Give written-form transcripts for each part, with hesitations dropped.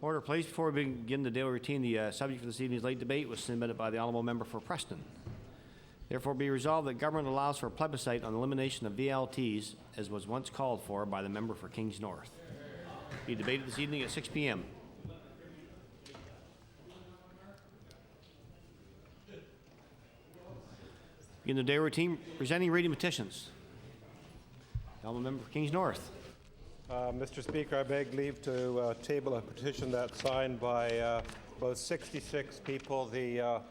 Order, please. Before we begin the daily routine, the subject for this evening's late debate was submitted by the Honourable Member for Preston. Therefore, be resolved that government allows for a plebiscite on the elimination of VLTs, as was once called for by the member for Kings North. Be debated this evening at 6 p.m. Begin the daily routine. Presenting reading petitions. The Honourable Member for Kings North. Mr. Speaker, I beg leave to table a petition that's signed by about 66 people. The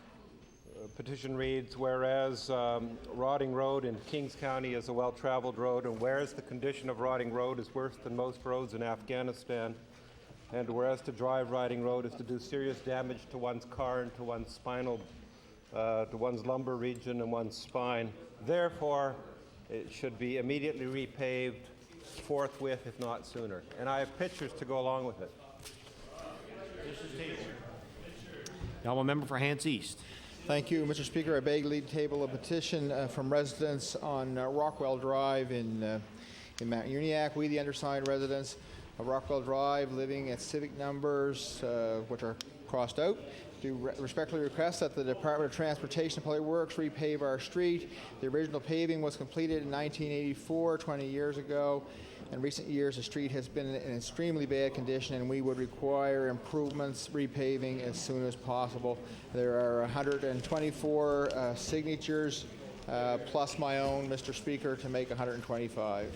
petition reads, whereas Rotting Road in Kings County is a well-traveled road, and whereas the condition of Rotting Road is worse than most roads in Afghanistan, and whereas to drive Rotting Road is to do serious damage to one's car and to one's spinal, to one's lumbar region and one's spine, therefore it should be immediately repaved forthwith, if not sooner. And I have pictures to go along with it. The Honourable Member for Hants East. Thank you, Mr. Speaker. I beg leave to table a petition from residents on Rockwell Drive in Mount Uniacke. We, the undersigned residents of Rockwell Drive, living at civic numbers which are crossed out, do respectfully request that the Department of Transportation and Public Works repave our street. The original paving was completed in 1984, 20 years ago. In recent years, the street has been in extremely bad condition, and we would require improvements, repaving as soon as possible. There are 124 signatures, plus my own, Mr. Speaker, to make 125.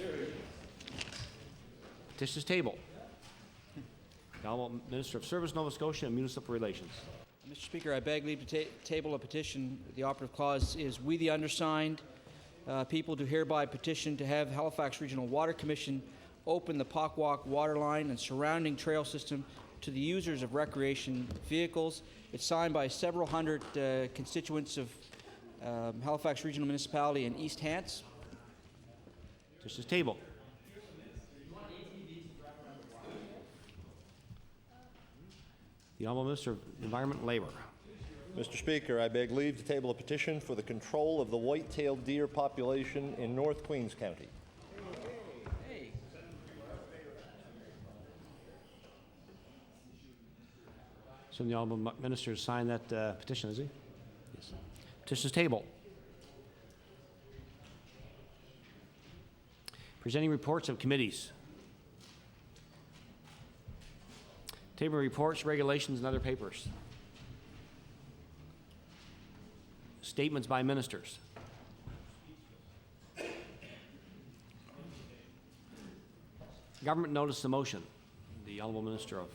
Petition is tabled. The Honourable Minister of Service, Nova Scotia and Municipal Relations. Mr. Speaker, I beg leave to table a petition. The operative clause is, we the undersigned people do hereby petition to have Halifax Regional Water Commission open the Pockwalk water line and surrounding trail system to the users of recreation vehicles. It's signed by several hundred constituents of Halifax Regional Municipality and East Hants. This is tabled. The Honourable Minister of Environment and Labour. Mr. Speaker, I beg leave to table a petition for the control of the white-tailed deer population in North Queens County. So the Honourable Minister has signed that petition, has he? Yes. Petition is tabled. Presenting reports of committees. Table reports, regulations, and other papers. Statements by ministers. Government notice of motion. The Honourable Minister of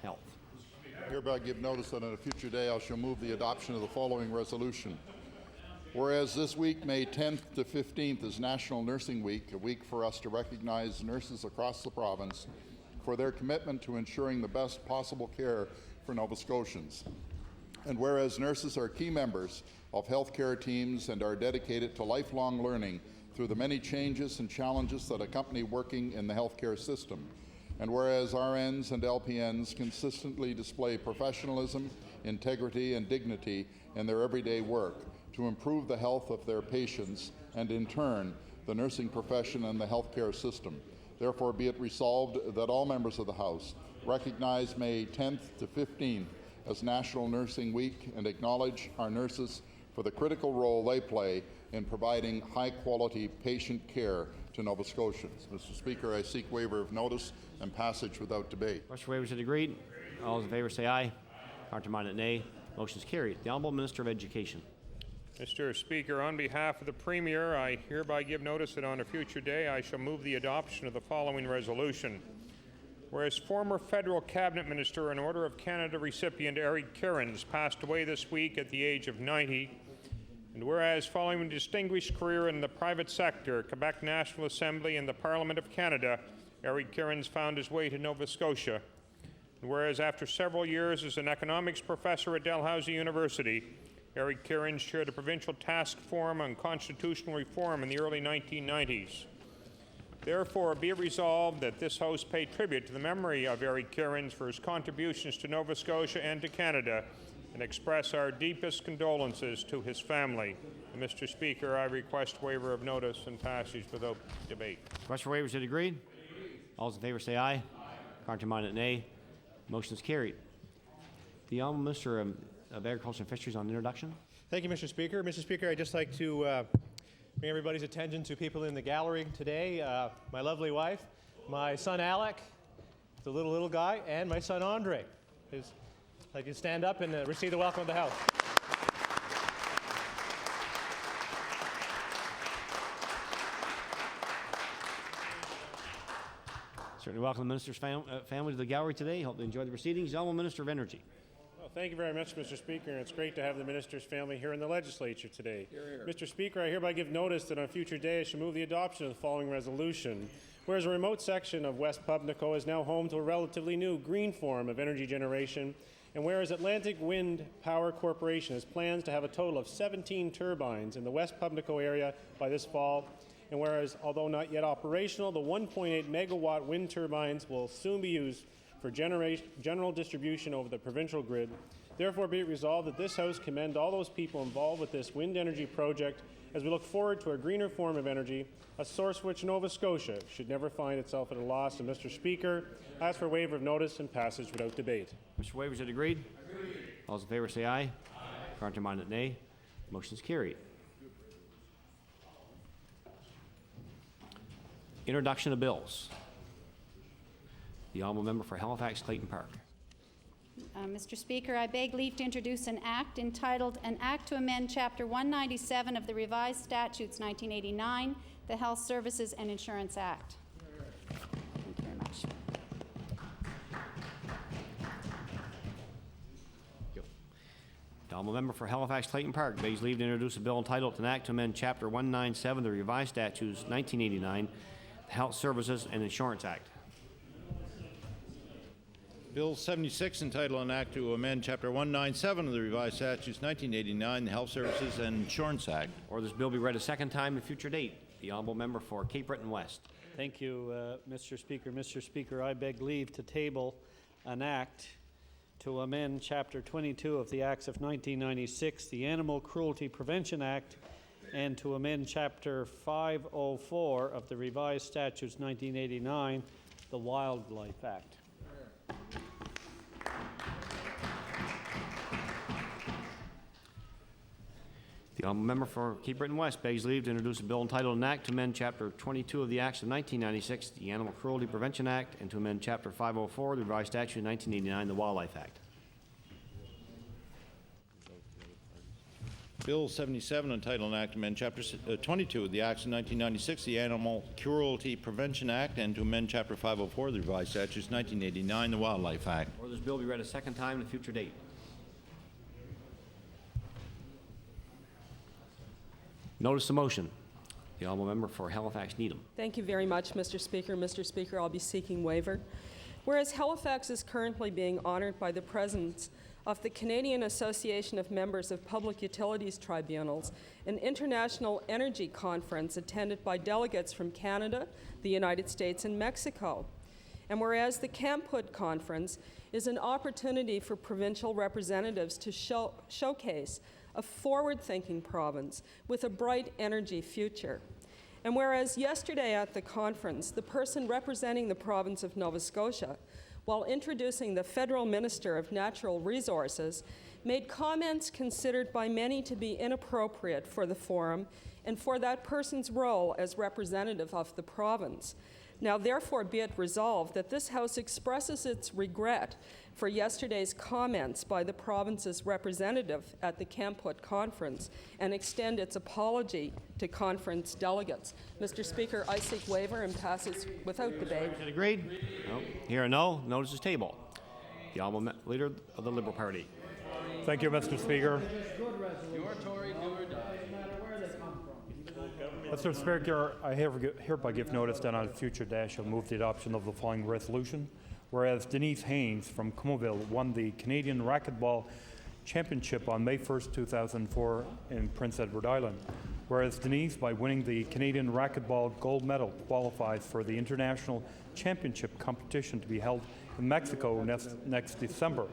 Health. Hereby give notice that on a future day I shall move the adoption of the following resolution. Whereas this week, May 10th to 15th, is National Nursing Week, a week for us to recognize nurses across the province for their commitment to ensuring the best possible care for Nova Scotians. And whereas nurses are key members of healthcare teams and are dedicated to lifelong learning through the many changes and challenges that accompany working in the healthcare system. And whereas RNs and LPNs consistently display professionalism, integrity, and dignity in their everyday work to improve the health of their patients and, in turn, the nursing profession and the healthcare system. Therefore, be it resolved that all members of the House recognize May 10th to 15th as National Nursing Week and acknowledge our nurses for the critical role they play in providing high-quality patient care to Nova Scotians. Mr. Speaker, I seek waiver of notice and passage without debate. Question for waivers is agreed. All those in favor say aye. Countermanded, nay. Motion is carried. The Honourable Minister of Education. Mr. Speaker, on behalf of the Premier, I hereby give notice that on a future day I shall move the adoption of the following resolution. Whereas former federal cabinet minister and Order of Canada recipient Eric Cairns passed away this week at the age of 90, and whereas following a distinguished career in the private sector, Quebec National Assembly and the Parliament of Canada, Eric Cairns found his way to Nova Scotia. And whereas after several years as an economics professor at Dalhousie University, Eric Cairns chaired a provincial task force on constitutional reform in the early 1990s. Therefore, be it resolved that this House pay tribute to the memory of Eric Cairns for his contributions to Nova Scotia and to Canada, and express our deepest condolences to his family. And Mr. Speaker, I request waiver of notice and passage without debate. Question for waivers is agreed. All those in favor say aye. Countermanded, nay. Motion is carried. The Honourable Minister of Agriculture and Fisheries on introduction. Thank you, Mr. Speaker. Mr. Speaker, I'd just like to bring everybody's attention to people in the gallery today. My lovely wife, my son Alec, the little guy, and my son Andre. I'd like to stand up and receive the welcome of the House. Certainly welcome the Minister's family to the gallery today. Hope they enjoy the proceedings. The Honourable Minister of Energy. Well, thank you very much, Mr. Speaker, and it's great to have the Minister's family here in the Legislature today. Hear, hear. Mr. Speaker, I hereby give notice that on a future day I shall move the adoption of the following resolution. Whereas a remote section of West Pubnico is now home to a relatively new green form of energy generation, and whereas Atlantic Wind Power Corporation has plans to have a total of 17 turbines in the West Pubnico area by this fall, and whereas, although not yet operational, the 1.8 megawatt wind turbines will soon be used for general distribution over the provincial grid, therefore be it resolved that this House commend all those people involved with this wind energy project as we look forward to a greener form of energy, a source which Nova Scotia should never find itself at a loss. And Mr. Speaker, I ask for waiver of notice and passage without debate. Mr. Waivers, is it agreed? All those in favor say aye. Aye. Countermanded, nay. Motion is carried. Introduction of bills. The Honourable Member for Halifax Clayton Park. Mr. Speaker, I beg leave to introduce an act entitled An Act to Amend Chapter 197 of the Revised Statutes 1989, the Health Services and Insurance Act. Thank you very much. The Honourable Member for Halifax Clayton Park begs leave to introduce a bill entitled An Act to Amend Chapter 197 of the Revised Statutes 1989, the Health Services and Insurance Act. Bill 76, entitled An Act to Amend Chapter 197 of the Revised Statutes 1989, the Health Services and Insurance Act. Or this bill be read a second time at a future date. The Honourable Member for Cape Breton West. Thank you, Mr. Speaker. Mr. Speaker, I beg leave to table an act to amend Chapter 22 of the Acts of 1996, the Animal Cruelty Prevention Act, and to amend Chapter 504 of the Revised Statutes 1989, the Wildlife Act. The Honourable Member for Cape Breton West begs leave to introduce a bill entitled An Act to amend Chapter 22 of the Acts of 1996, the Animal Cruelty Prevention Act, and to amend Chapter 504 of the Revised Statute 1989, the Wildlife Act. Bill 77, entitled an act to amend Chapter 22 of the Acts of 1996, the Animal Cruelty Prevention Act, and to amend Chapter 504 of the Revised Statutes 1989, the Wildlife Act. Order this bill be read a second time at a future date. Notice the motion. The honourable member for Halifax Needham. Thank you very much, Mr. Speaker. Mr. Speaker, I'll be seeking waiver. Whereas Halifax is currently being honoured by the presence of the Canadian Association of Members of Public Utilities Tribunals, an international energy conference attended by delegates from Canada, the United States, and Mexico. And whereas the Camp Hood Conference is an opportunity for provincial representatives to showcase a forward-thinking province with a bright energy future. And whereas yesterday at the conference, the person representing the province of Nova Scotia, while introducing the Federal Minister of Natural Resources, made comments considered by many to be inappropriate for the forum and for that person's role as representative of the province. Now, therefore, be it resolved that this House expresses its regret for yesterday's comments by the province's representative at the Camp Hood Conference and extend its apology to conference delegates. Mr. Speaker, I seek waiver and passes without debate. Is it agreed? No. Here or no, notice is table. The honourable leader of the Liberal Party. Thank you, Mr. Speaker. Mr. Speaker, I hereby give notice that on a future day I shall move the adoption of the following resolution. Whereas Denise Haynes from Comoville won the Canadian Racquetball Championship on May 1st, 2004 in Prince Edward Island. Whereas Denise, by winning the Canadian Racquetball gold medal, qualifies for the International Championship competition to be held in Mexico next December.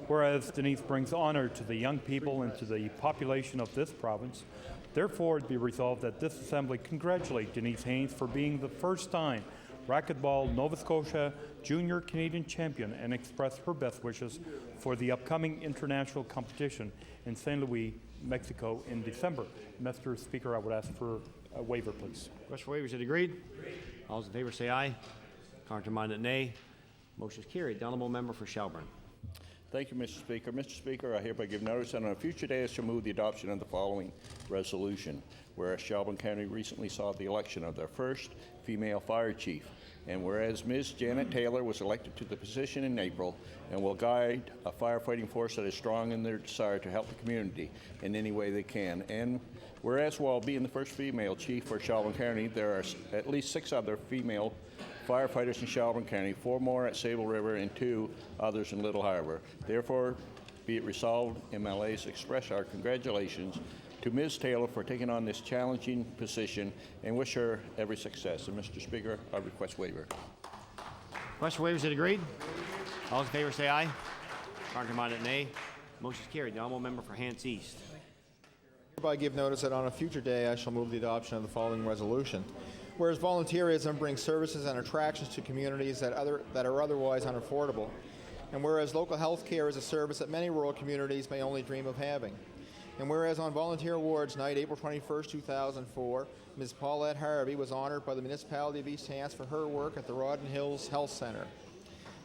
Whereas Denise brings honor to the young people and to the population of this province, therefore it be resolved that this Assembly congratulate Denise Haynes for being the first-time Racquetball Nova Scotia Junior Canadian Champion and express her best wishes for the upcoming international competition in St. Louis, Mexico in December. Mr. Speaker, I would ask for a waiver, please. Request for waiver, is it agreed? All those in favour say aye. Counterminded, nay. Motion is carried. The honourable member for Shelburne. Thank you, Mr. Speaker. Mr. Speaker, I hereby give notice that on a future day I shall move the adoption of the following resolution. Whereas Shelburne County recently saw the election of their first female fire chief, and whereas Ms. Janet Taylor was elected to the position in April and will guide a firefighting force that is strong in their desire to help the community in any way they can, and whereas while being the first female chief for Shelburne County, there are at least 6 other female firefighters in Shelburne County, 4 more at Sable River and 2 others in Little Harbor. Therefore, be it resolved, MLAs express our congratulations to Ms. Taylor for taking on this challenging position and wish her every success. And Mr. Speaker, I request waiver. Request for waiver, is it agreed? All those in favour say aye. Counterminded, nay. Motion is carried. The honourable member for Hants East. Hereby give notice that on a future day I shall move the adoption of the following resolution. Whereas volunteerism brings services and attractions to communities that are otherwise unaffordable, and whereas local health care is a service that many rural communities may only dream of having, and whereas on Volunteer Awards Night, April 21st, 2004, Ms. Paulette Harvey was honored by the municipality of East Hants for her work at the Rawdon Hills Health Centre.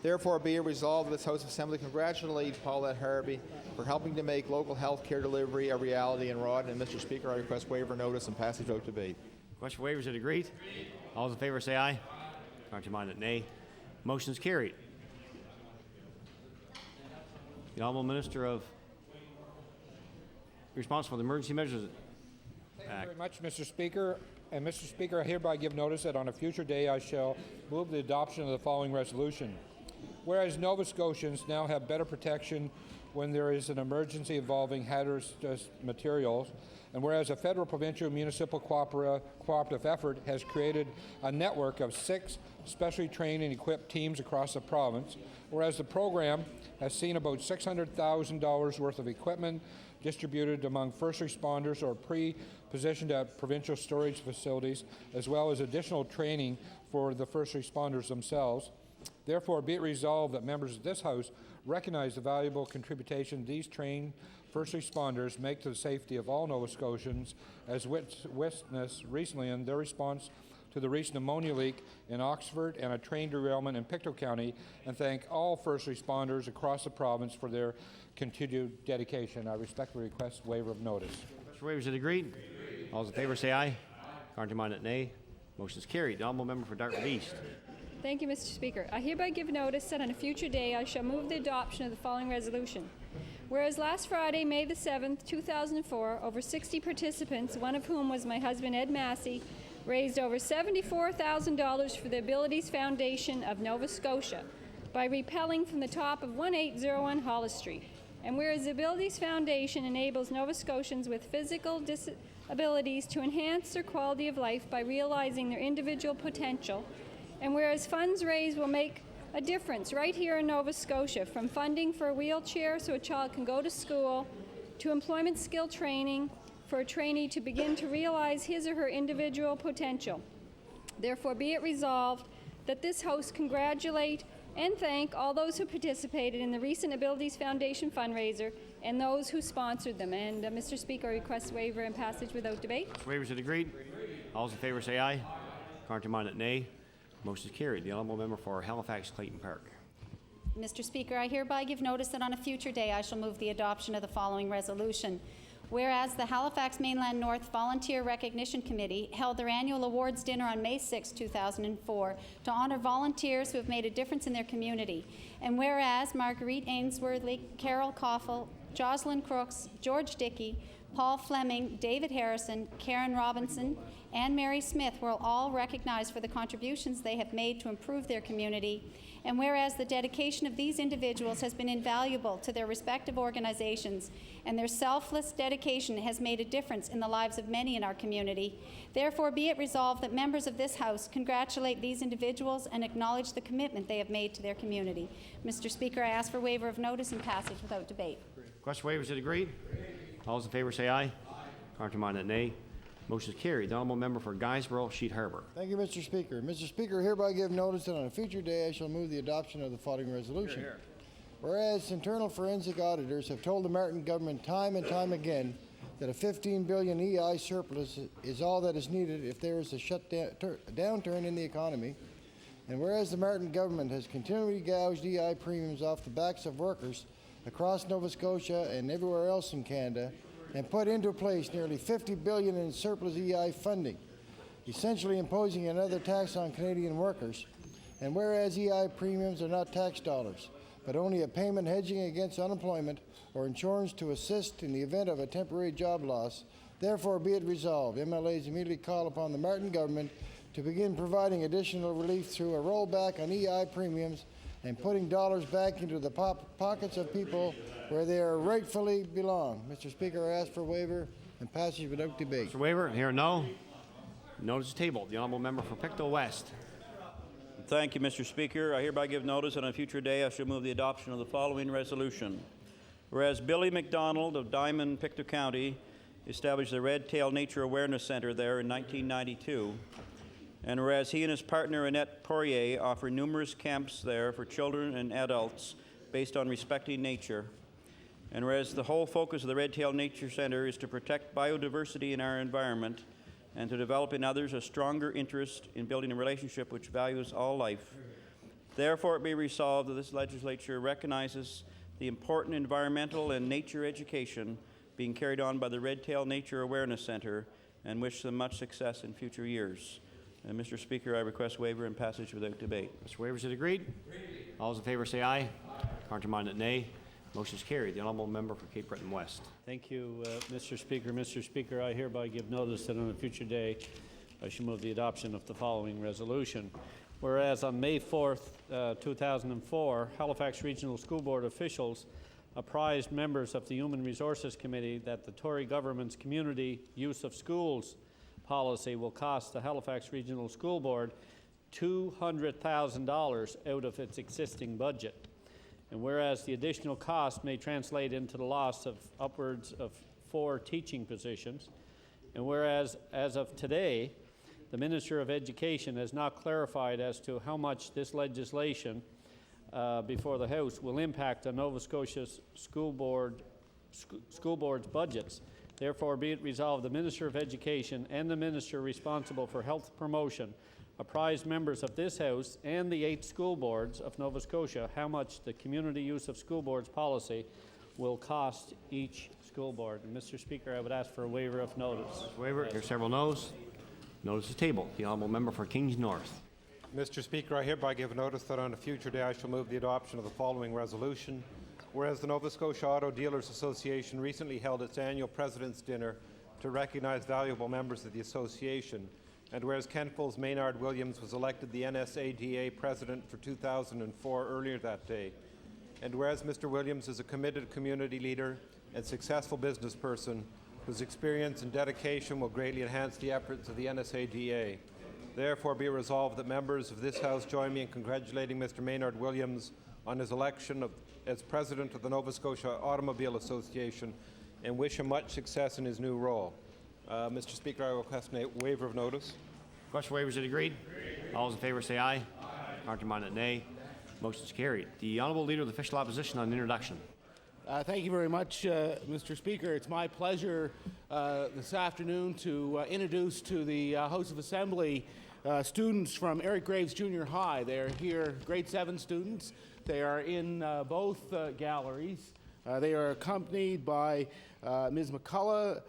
Therefore, be it resolved that this House of Assembly congratulates Paulette Harvey for helping to make local health care delivery a reality in Rawdon. And Mr. Speaker, I request waiver notice and passage without debate. Request for waiver, is it agreed? All those in favour say aye. Counterminded, nay. Motion is carried. The honourable minister of responsible for the Emergency Measures Act. Thank you very much, Mr. Speaker. And Mr. Speaker, I hereby give notice that on a future day I shall move the adoption of the following resolution. Whereas Nova Scotians now have better protection when there is an emergency involving hazardous materials, and whereas a federal, provincial, municipal cooperative effort has created a network of 6 specially trained and equipped teams across the province, whereas the program has seen about $600,000 worth of equipment distributed among first responders or pre-positioned at provincial storage facilities, as well as additional training for the first responders themselves. Therefore, be it resolved that members of this House recognize the valuable contribution these trained first responders make to the safety of all Nova Scotians, as witnessed recently in their response to the recent ammonia leak in Oxford and a train derailment in Pictou County, and thank all first responders across the province for their continued dedication. I respectfully request waiver of notice. Mr. Waivers, it agreed? All those in favor say aye. Countermanded, nay. Motion is carried. The honourable member for Dartmouth East. Thank you, Mr. Speaker. I hereby give notice that on a future day I shall move the adoption of the following resolution. Whereas last Friday, May the 7th, 2004, over 60 participants, one of whom was my husband Ed Massey, raised over $74,000 for the Abilities Foundation of Nova Scotia by rappelling from the top of 1801 Hollis Street. And whereas the Abilities Foundation enables Nova Scotians with physical disabilities to enhance their quality of life by realizing their individual potential, and whereas funds raised will make a difference right here in Nova Scotia, from funding for a wheelchair so a child can go to school, to employment skill training for a trainee to begin to realize his or her individual potential. Therefore, be it resolved that this House congratulate and thank all those who participated in the recent Abilities Foundation fundraiser and those who sponsored them. And Mr. Speaker, I request waiver and passage without debate. Waivers, it agreed? All those in favor say aye. Countermanded, nay. Motion is carried. The honourable member for Halifax Clayton Park. Mr. Speaker, I hereby give notice that on a future day I shall move the adoption of the following resolution. Whereas the Halifax Mainland North Volunteer Recognition Committee held their annual awards dinner on May 6, 2004 to honor volunteers who have made a difference in their community. And whereas Marguerite Ainsworthy, Carol Koffel, Jocelyn Crooks, George Dickey, Paul Fleming, David Harrison, Karen Robinson, and Mary Smith were all recognized for the contributions they have made to improve their community. And whereas the dedication of these individuals has been invaluable to their respective organizations, and their selfless dedication has made a difference in the lives of many in our community, therefore be it resolved that members of this House congratulate these individuals and acknowledge the commitment they have made to their community. Mr. Speaker, I ask for waiver of notice and passage without debate. Question waivers, it agreed? All those in favor say aye. Countermanded, nay. Motion is carried. The honourable member for Guysborough, Sheet Harbour. Thank you, Mr. Speaker. Mr. Speaker, hereby give notice that on a future day I shall move the adoption of the following resolution. Hear, hear. Whereas internal forensic auditors have told the Martin government time and time again that a $15 billion EI surplus is all that is needed if there is a downturn in the economy, and whereas the Martin government has continually gouged EI premiums off the backs of workers across Nova Scotia and everywhere else in Canada, and put into place nearly $50 billion in surplus EI funding, essentially imposing another tax on Canadian workers. And whereas EI premiums are not tax dollars, but only a payment hedging against unemployment or insurance to assist in the event of a temporary job loss, therefore be it resolved, MLAs immediately call upon the Martin government to begin providing additional relief through a rollback on EI premiums and putting dollars back into the pockets of people where they are rightfully belong. Mr. Speaker, I ask for waiver and passage without debate. Mr. Waiver, here no. Notice is tabled. The honourable member for Pictou West. Thank you, Mr. Speaker. I hereby give notice that on a future day I shall move the adoption of the following resolution. Whereas Billy McDonald of Diamond, Pictou County, established the Red Tail Nature Awareness Center there in 1992, and whereas he and his partner Annette Poirier offer numerous camps there for children and adults based on respecting nature, and whereas the whole focus of the Red Tail Nature Center is to protect biodiversity in our environment and to develop in others a stronger interest in building a relationship which values all life, therefore it be resolved that this legislature recognizes the important environmental and nature education being carried on by the Red Tail Nature Awareness Center and wish them much success in future years. And Mr. Speaker, I request waiver and passage without debate. Mr. Waiver, is it agreed? All those in favor say aye. Countermanded, nay. Motion is carried. The honourable member for Cape Breton West. Thank you, Mr. Speaker. Mr. Speaker, I hereby give notice that on a future day I shall move the adoption of the following resolution. Whereas on May 4th, 2004, Halifax Regional School Board officials apprised members of the Human Resources Committee that the Tory government's community use of schools policy will cost the Halifax Regional School Board $200,000 out of its existing budget. And whereas the additional cost may translate into the loss of upwards of 4 teaching positions, and whereas as of today, the Minister of Education has not clarified as to how much this legislation before the House will impact on Nova Scotia's school board's budgets. Therefore, be it resolved, the Minister of Education and the Minister responsible for health promotion apprise members of this House and the 8 school boards of Nova Scotia how much the community use of school boards policy will cost each school board. And Mr. Speaker, I would ask for a waiver of notice. Waiver. There are several noes. Notice is tabled. The honourable member for Kings North. Mr. Speaker, I hereby give notice that on a future day I shall move the adoption of the following resolution. Whereas the Nova Scotia Auto Dealers Association recently held its annual President's Dinner to recognize valuable members of the association, and whereas Kenfolds Maynard Williams was elected the NSADA President for 2004 earlier that day, and whereas Mr. Williams is a committed community leader and successful business person whose experience and dedication will greatly enhance the efforts of the NSADA, therefore be resolved that members of this House join me in congratulating Mr. Maynard Williams on his election as President of the Nova Scotia Automobile Association and wish him much success in his new role. Mr. Speaker, I request a waiver of notice. Question waivers are agreed. All those in favour say aye. Countermanded nay. Motion is carried. The Honourable Leader of the Official Opposition on introduction. Thank you very much, Mr. Speaker. It's my pleasure this afternoon to introduce to the House of Assembly students from Eric Graves Junior High. They're here, grade 7 students. They are in both galleries. They are accompanied by Ms. McCullough,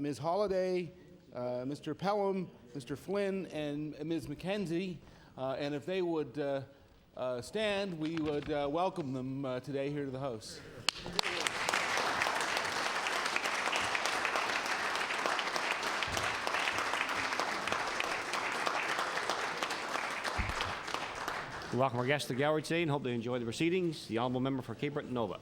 Ms. Holliday, Mr. Pelham, Mr. Flynn, and Ms. McKenzie. And if they would stand, we would welcome them today here to the House. We welcome our guests to the gallery today and hope they enjoy the proceedings. The Honourable Member for Cape Breton Nova.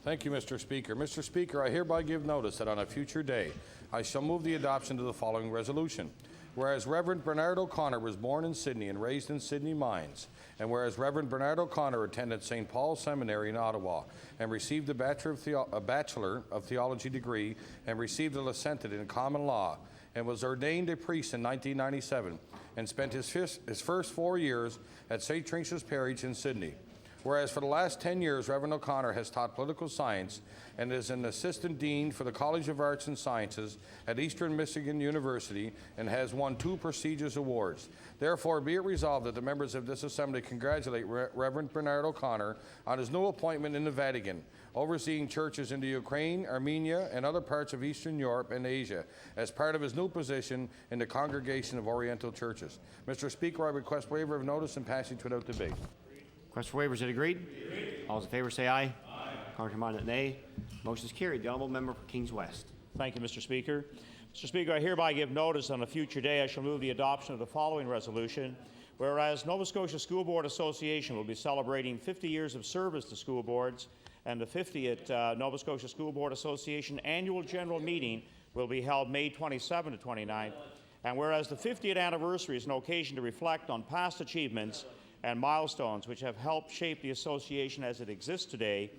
Thank you, Mr. Speaker. Mr. Speaker, I hereby give notice that on a future day I shall move the adoption of the following resolution. Whereas Reverend Bernard O'Connor was born in Sydney and raised in Sydney Mines, and whereas Reverend Bernard O'Connor attended St. Paul's Seminary in Ottawa and received a Bachelor of Theology degree and received a licenciate in common law and was ordained a priest in 1997 and spent his first 4 years at St. Teresa's Parish in Sydney. Whereas for the last 10 years, Reverend O'Connor has taught political science and is an assistant dean for the College of Arts and Sciences at Eastern Michigan University and has won 2 prestigious awards. Therefore, be it resolved that the members of this Assembly congratulate Reverend Bernard O'Connor on his new appointment in the Vatican, overseeing churches in the Ukraine, Armenia, and other parts of Eastern Europe and Asia, as part of his new position in the Congregation of Oriental Churches. Mr. Speaker, I request waiver of notice and passage without debate. Request for waivers is agreed. All those in favour say aye. Countermanded nay. Motion is carried. The Honourable Member for Kings West. Thank you, Mr. Speaker. Mr. Speaker, I hereby give notice on a future day I shall move the adoption of the following resolution. Whereas Nova Scotia School Board Association will be celebrating 50 years of service to school boards, and the 50th Nova Scotia School Board Association Annual General Meeting will be held May 27 to 29. And whereas the 50th anniversary is an occasion to reflect on past achievements and milestones which have helped shape the association as it exists today,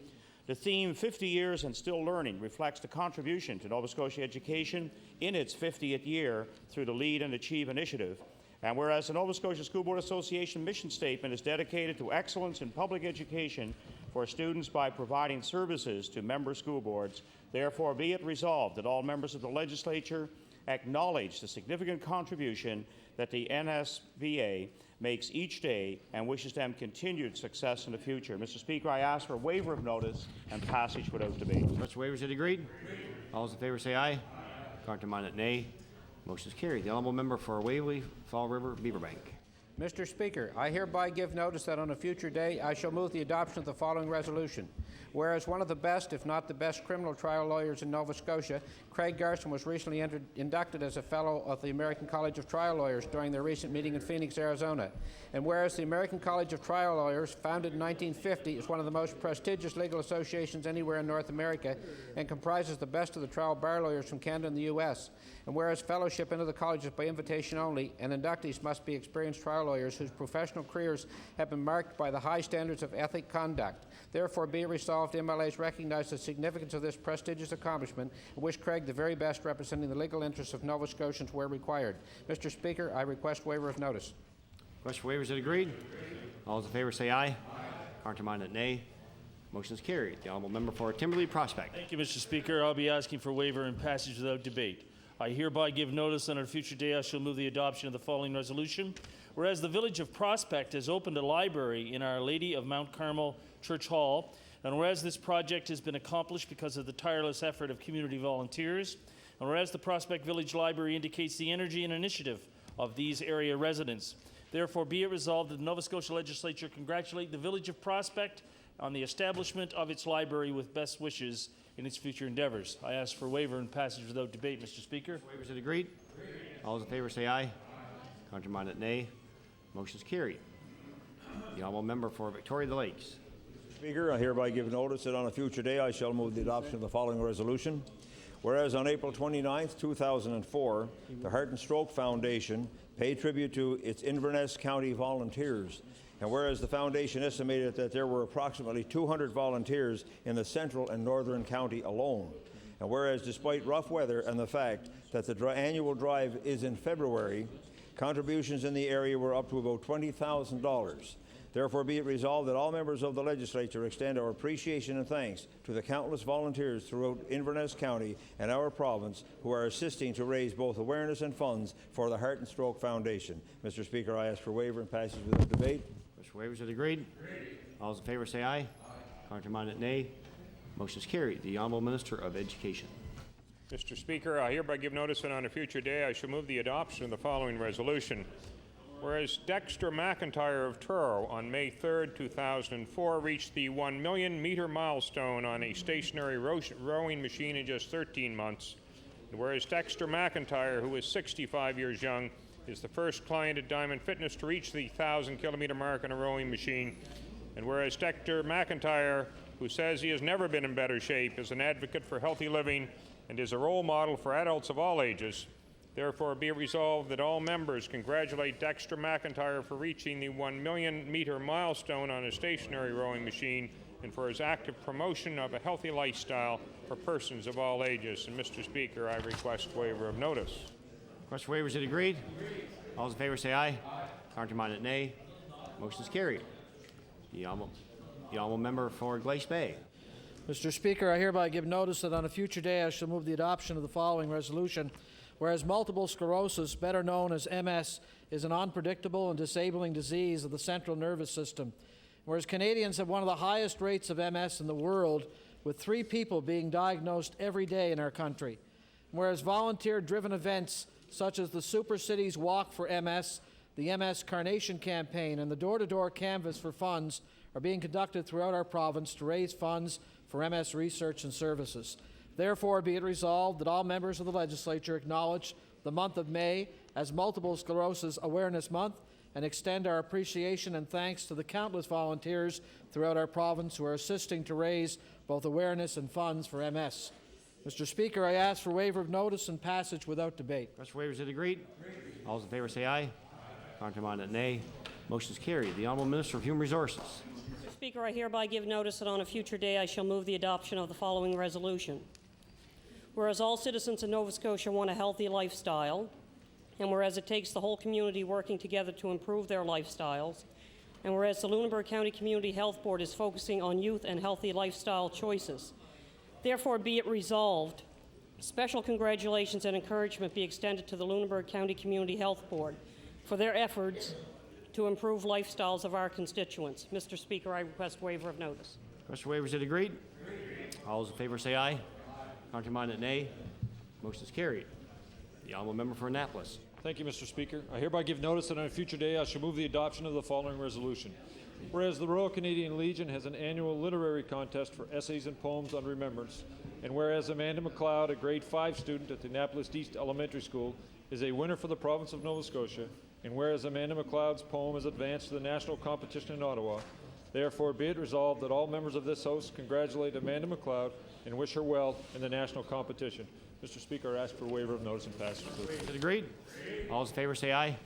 the theme 50 Years and Still Learning reflects the contribution to Nova Scotia education in its 50th year through the Lead and Achieve initiative. And whereas the Nova Scotia School Board Association mission statement is dedicated to excellence in public education for students by providing services to member school boards, therefore be it resolved that all members of the legislature acknowledge the significant contribution that the NSBA makes each day and wishes them continued success in the future. Mr. Speaker, I ask for a waiver of notice and passage without debate. Such waivers is agreed. All those in favour say aye. Countermanded nay. Motion is carried. The Honourable Member for Waverley, Fall River, Beaverbank. Mr. Speaker, I hereby give notice that on a future day I shall move the adoption of the following resolution. Whereas one of the best, if not the best, criminal trial lawyers in Nova Scotia, Craig Garson, was recently inducted as a Fellow of the American College of Trial Lawyers during their recent meeting in Phoenix, Arizona. And whereas the American College of Trial Lawyers, founded in 1950, is one of the most prestigious legal associations anywhere in North America and comprises the best of the trial bar lawyers from Canada and the U.S. And whereas fellowship into the college is by invitation only, and inductees must be experienced trial lawyers whose professional careers have been marked by the high standards of ethic conduct. Therefore, be it resolved, MLAs recognize the significance of this prestigious accomplishment and wish Craig the very best representing the legal interests of Nova Scotians where required. Mr. Speaker, I request waiver of notice. Request for waivers is agreed. All those in favour say aye. Countermanded nay. Motion is carried. The honourable member for Timberley Prospect. Thank you, Mr. Speaker. I'll be asking for waiver and passage without debate. I hereby give notice that on a future day I shall move the adoption of the following resolution. Whereas the village of Prospect has opened a library in Our Lady of Mount Carmel Church Hall, and whereas this project has been accomplished because of the tireless effort of community volunteers, and whereas the Prospect Village Library indicates the energy and initiative of these area residents, therefore be it resolved that the Nova Scotia Legislature congratulate the village of Prospect on the establishment of its library with best wishes in its future endeavors. I ask for waiver and passage without debate, Mr. Speaker. Waivers are agreed. All those in favor say aye. Contrary-minded, nay. Motion is carried. The honourable member for Victoria the Lakes. Speaker, I hereby give notice that on a future day I shall move the adoption of the following resolution. Whereas on April 29, 2004, the Heart and Stroke Foundation paid tribute to its Inverness County volunteers, and whereas the foundation estimated that there were approximately 200 volunteers in the central and northern county alone, and whereas despite rough weather and the fact that the annual drive is in February, contributions in the area were up to about $20,000. Therefore, be it resolved that all members of the legislature extend our appreciation and thanks to the countless volunteers throughout Inverness County and our province who are assisting to raise both awareness and funds for the Heart and Stroke Foundation. Mr. Speaker, I ask for waiver and passage without debate. Mr. Waivers are agreed. All those in favor say aye. Contrary-minded, nay. Motion is carried. The Honourable Minister of Education. Mr. Speaker, I hereby give notice that on a future day I shall move the adoption of the following resolution. Whereas Dexter McIntyre of Truro on May 3, 2004 reached the 1 million meter milestone on a stationary rowing machine in just 13 months. And whereas Dexter McIntyre, who is 65 years young, is the first client at Diamond Fitness to reach the 1,000-kilometer mark on a rowing machine. And whereas Dexter McIntyre, who says he has never been in better shape, is an advocate for healthy living and is a role model for adults of all ages, therefore be it resolved that all members congratulate Dexter McIntyre for reaching the 1 million meter milestone on a stationary rowing machine and for his active promotion of a healthy lifestyle for persons of all ages. And Mr. Speaker, I request waiver of notice. Request for waivers is agreed. All those in favor say aye. Contrary-minded, nay. Motion is carried. The honourable member for Glace Bay. Mr. Speaker, I hereby give notice that on a future day I shall move the adoption of the following resolution. Whereas multiple sclerosis, better known as MS, is an unpredictable and disabling disease of the central nervous system. Whereas Canadians have one of the highest rates of MS in the world, with 3 people being diagnosed every day in our country. Whereas volunteer-driven events such as the Super Cities Walk for MS, the MS Carnation Campaign, and the door-to-door canvass for funds are being conducted throughout our province to raise funds for MS research and services. Therefore, be it resolved that all members of the legislature acknowledge the month of May as Multiple Sclerosis Awareness Month and extend our appreciation and thanks to the countless volunteers throughout our province who are assisting to raise both awareness and funds for MS. Mr. Speaker, I ask for waiver of notice and passage without debate. Request for waivers is agreed. All those in favor say aye. Contrary-minded, nay. Motion is carried. The Honourable Minister of Human Resources. Mr. Speaker, I hereby give notice that on a future day I shall move the adoption of the following resolution. Whereas all citizens in Nova Scotia want a healthy lifestyle, and whereas it takes the whole community working together to improve their lifestyles, and whereas the Lunenburg County Community Health Board is focusing on youth and healthy lifestyle choices, therefore be it resolved, special congratulations and encouragement be extended to the Lunenburg County Community Health Board for their efforts to improve lifestyles of our constituents. Mr. Speaker, I request waiver of notice. Request for waivers is agreed. All those in favor say aye. Contrary-minded, nay. Motion is carried. The honourable member for Annapolis. Thank you, Mr. Speaker. I hereby give notice that on a future day I shall move the adoption of the following resolution. Whereas the Royal Canadian Legion has an annual literary contest for essays and poems on remembrance, and whereas Amanda McLeod, a grade 5 student at the Annapolis East Elementary School, is a winner for the province of Nova Scotia, and whereas Amanda McLeod's poem is advanced to the national competition in Ottawa, therefore be it resolved that all members of this House congratulate Amanda McLeod and wish her well in the national competition. Mr. Speaker, I ask for waiver of notice and passage. Is it agreed? All those in favor say aye.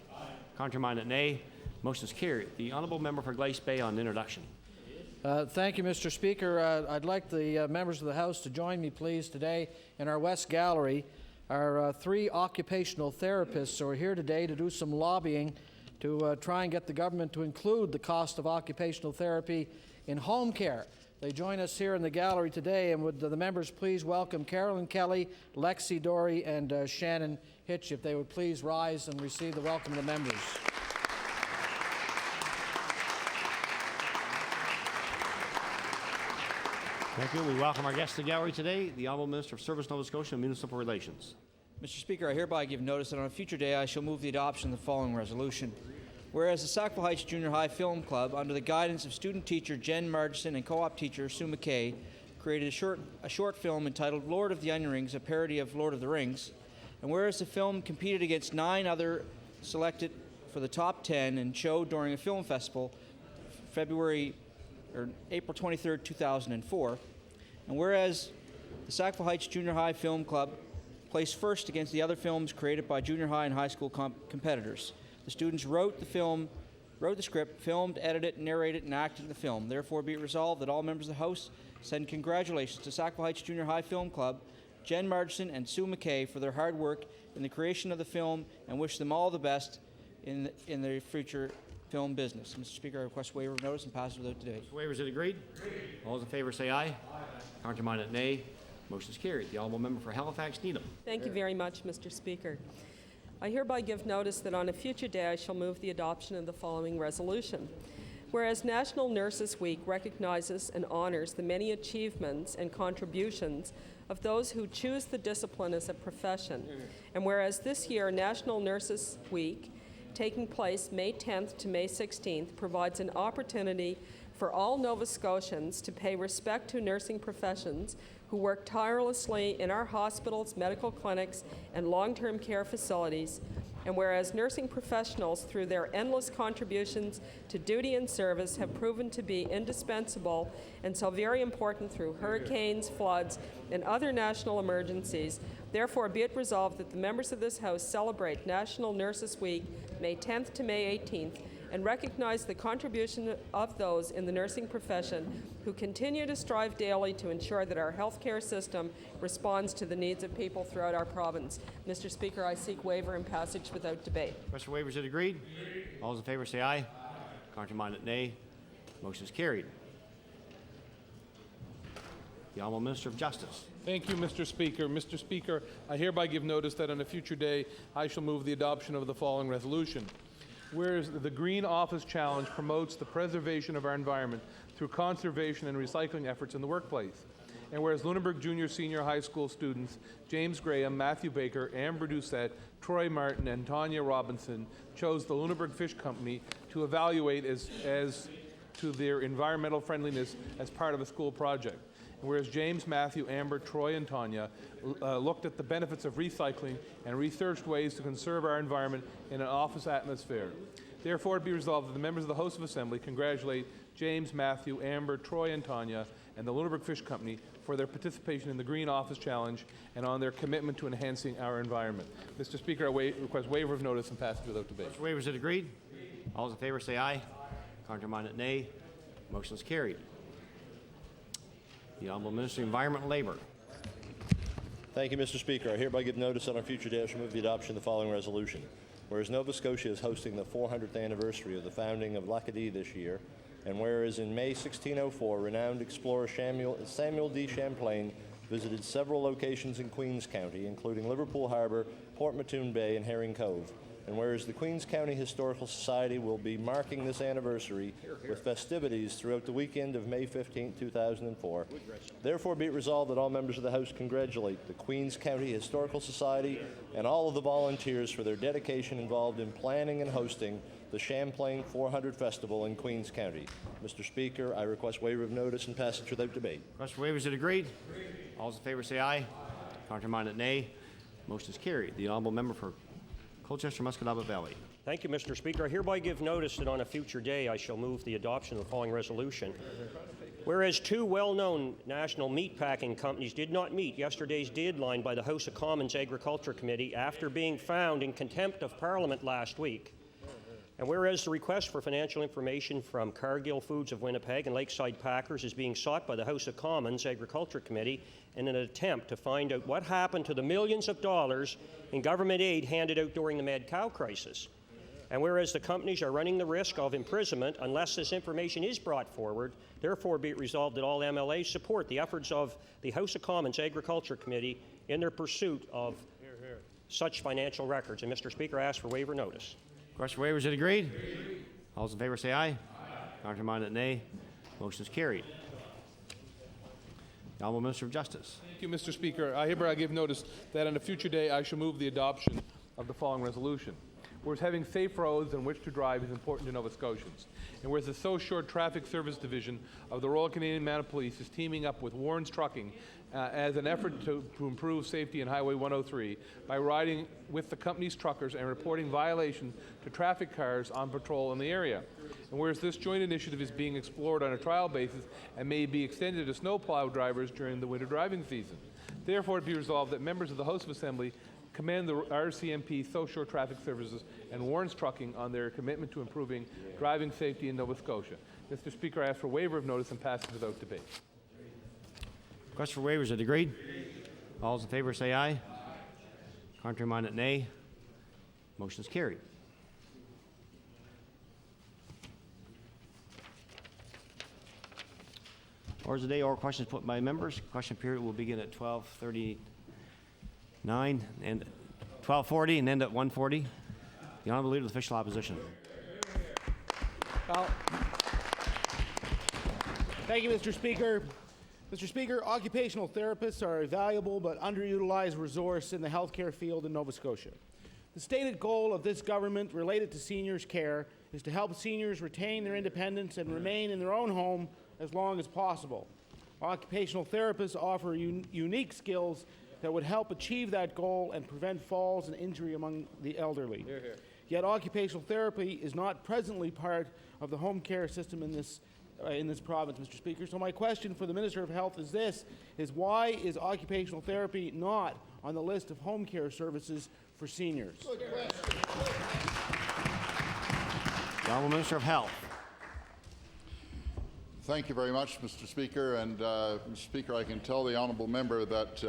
Contrary-minded, nay. Motion is carried. The honourable member for Glace Bay on introduction. Thank you, Mr. Speaker. I'd like the members of the House to join me, please, today in our West Gallery. Our 3 occupational therapists who are here today to do some lobbying to try and get the government to include the cost of occupational therapy in home care. They join us here in the gallery today, and would the members please welcome Carolyn Kelly, Lexi Dory, and Shannon Hitch, if they would please rise and receive the welcome of the members. Thank you. We welcome our guests to the gallery today, the Honourable Minister of Service, Nova Scotia, and Municipal Relations. Mr. Speaker, I hereby give notice that on a future day I shall move the adoption of the following resolution. Whereas the Sackville Heights Junior High Film Club, under the guidance of student teacher Jen Margison and co-op teacher Sue McKay, created a short film entitled Lord of the Onion Rings, a parody of Lord of the Rings. And whereas the film competed against 9 other selected for the top 10 and showed during a film festival April 23, 2004. And whereas the Sackville Heights Junior High Film Club placed first against the other films created by junior high and high school competitors. The students wrote the script, filmed, edited, narrated, and acted in the film. Therefore, be it resolved that all members of the House send congratulations to Sackville Heights Junior High Film Club, Jen Margison, and Sue McKay for their hard work in the creation of the film, and wish them all the best in their future film business. Mr. Speaker, I request waiver of notice and pass it without debate. Waiver, is it agreed? All those in favour say aye. Counterminded, nay. Motion is carried. The Honourable Member for Halifax Needham. Thank you very much, Mr. Speaker. I hereby give notice that on a future day I shall move the adoption of the following resolution. Whereas National Nurses Week recognizes and honors the many achievements and contributions of those who choose the discipline as a profession, and whereas this year National Nurses Week, taking place May 10th to May 16th, provides an opportunity for all Nova Scotians to pay respect to nursing professions who work tirelessly in our hospitals, medical clinics, and long-term care facilities, and whereas nursing professionals, through their endless contributions to duty and service, have proven to be indispensable and so very important through hurricanes, floods, and other national emergencies, therefore be it resolved that the members of this House celebrate National Nurses Week, May 10th to May 18th, and recognize the contribution of those in the nursing profession who continue to strive daily to ensure that our healthcare system responds to the needs of people throughout our province. Mr. Speaker, I seek waiver and passage without debate. Request for waiver, is it agreed? All those in favour say aye. Counterminded, nay. Motion is carried. The Honourable Minister of Justice. Thank you, Mr. Speaker. Mr. Speaker, I hereby give notice that on a future day I shall move the adoption of the following resolution. Whereas the Green Office Challenge promotes the preservation of our environment through conservation and recycling efforts in the workplace. And whereas Lunenburg Junior Senior High School students James Graham, Matthew Baker, Amber Doucette, Troy Martin, and Tanya Robinson chose the Lunenburg Fish Company to evaluate as to their environmental friendliness as part of a school project. And whereas James, Matthew, Amber, Troy, and Tanya looked at the benefits of recycling and researched ways to conserve our environment in an office atmosphere. Therefore, it be resolved that the members of the House of Assembly congratulate James, Matthew, Amber, Troy, and Tanya, and the Lunenburg Fish Company for their participation in the Green Office Challenge and on their commitment to enhancing our environment. Mr. Speaker, I request waiver of notice and passage without debate. Waiver, is it agreed? All those in favour say aye. Counterminded, nay. Motion is carried. The Honourable Minister of Environment and Labour. Thank you, Mr. Speaker. I hereby give notice on our future day I shall move the adoption of the following resolution. Whereas Nova Scotia is hosting the 400th anniversary of the founding of Lacadie this year, and whereas in May 1604, renowned explorer Samuel D. Champlain visited several locations in Queens County, including Liverpool Harbour, Port Mattoon Bay, and Herring Cove. And whereas the Queens County Historical Society will be marking this anniversary with festivities throughout the weekend of May 15, 2004, therefore be it resolved that all members of the House congratulate the Queens County Historical Society and all of the volunteers for their dedication involved in planning and hosting the Champlain 400 Festival in Queens County. Mr. Speaker, I request waiver of notice and passage without debate. Request for waiver, is it agreed? All those in favour say aye. Counterminded, nay. Motion is carried. The Honourable Member for Colchester Musquodoboit Valley. Thank you, Mr. Speaker. I hereby give notice that on a future day I shall move the adoption of the following resolution. Whereas 2 well-known national meatpacking companies did not meet yesterday's deadline by the House of Commons Agriculture Committee after being found in contempt of Parliament last week. And whereas the request for financial information from Cargill Foods of Winnipeg and Lakeside Packers is being sought by the House of Commons Agriculture Committee in an attempt to find out what happened to the millions of dollars in government aid handed out during the mad cow crisis. And whereas the companies are running the risk of imprisonment unless this information is brought forward, therefore be it resolved that all MLAs support the efforts of the House of Commons Agriculture Committee in their pursuit of such financial records. And Mr. Speaker, I ask for waiver notice. Question for waiver, is it agreed? All those in favor say aye. Counterminded, nay. Motion is carried. The Honourable Minister of Justice. Thank you, Mr. Speaker. I hereby give notice that on a future day I shall move the adoption of the following resolution. Whereas having safe roads on which to drive is important to Nova Scotians, and whereas the South Shore Traffic Service Division of the Royal Canadian Mounted Police is teaming up with Warren's Trucking as an effort to improve safety on Highway 103 by riding with the company's truckers and reporting violations to traffic cars on patrol in the area. And whereas this joint initiative is being explored on a trial basis and may be extended to snowplow drivers during the winter driving season. Therefore, it be resolved that members of the House of Assembly commend the RCMP, South Shore Traffic Services, and Warren's Trucking on their commitment to improving driving safety in Nova Scotia. Mr. Speaker, I ask for waiver of notice and passage without debate. Question for waiver, is it agreed? All those in favor say aye. Contrary-minded, nay. Motion is carried. Orders of the day, or questions put by members. Question period will begin at 12:39 and 12:40 and end at 1:40. The Honourable Leader of the Official Opposition. Well, thank you, Mr. Speaker. Mr. Speaker, occupational therapists are a valuable but underutilized resource in the healthcare field in Nova Scotia. The stated goal of this government related to seniors' care is to help seniors retain their independence and remain in their own home as long as possible. Occupational therapists offer unique skills that would help achieve that goal and prevent falls and injury among the elderly. Hear, hear. Yet occupational therapy is not presently part of the home care system in this province, Mr. Speaker. So my question for the Minister of Health is this, why is occupational therapy not on the list of home care services for seniors? The Honourable Minister of Health. Thank you very much, Mr. Speaker. And Mr. Speaker, I can tell the honourable member that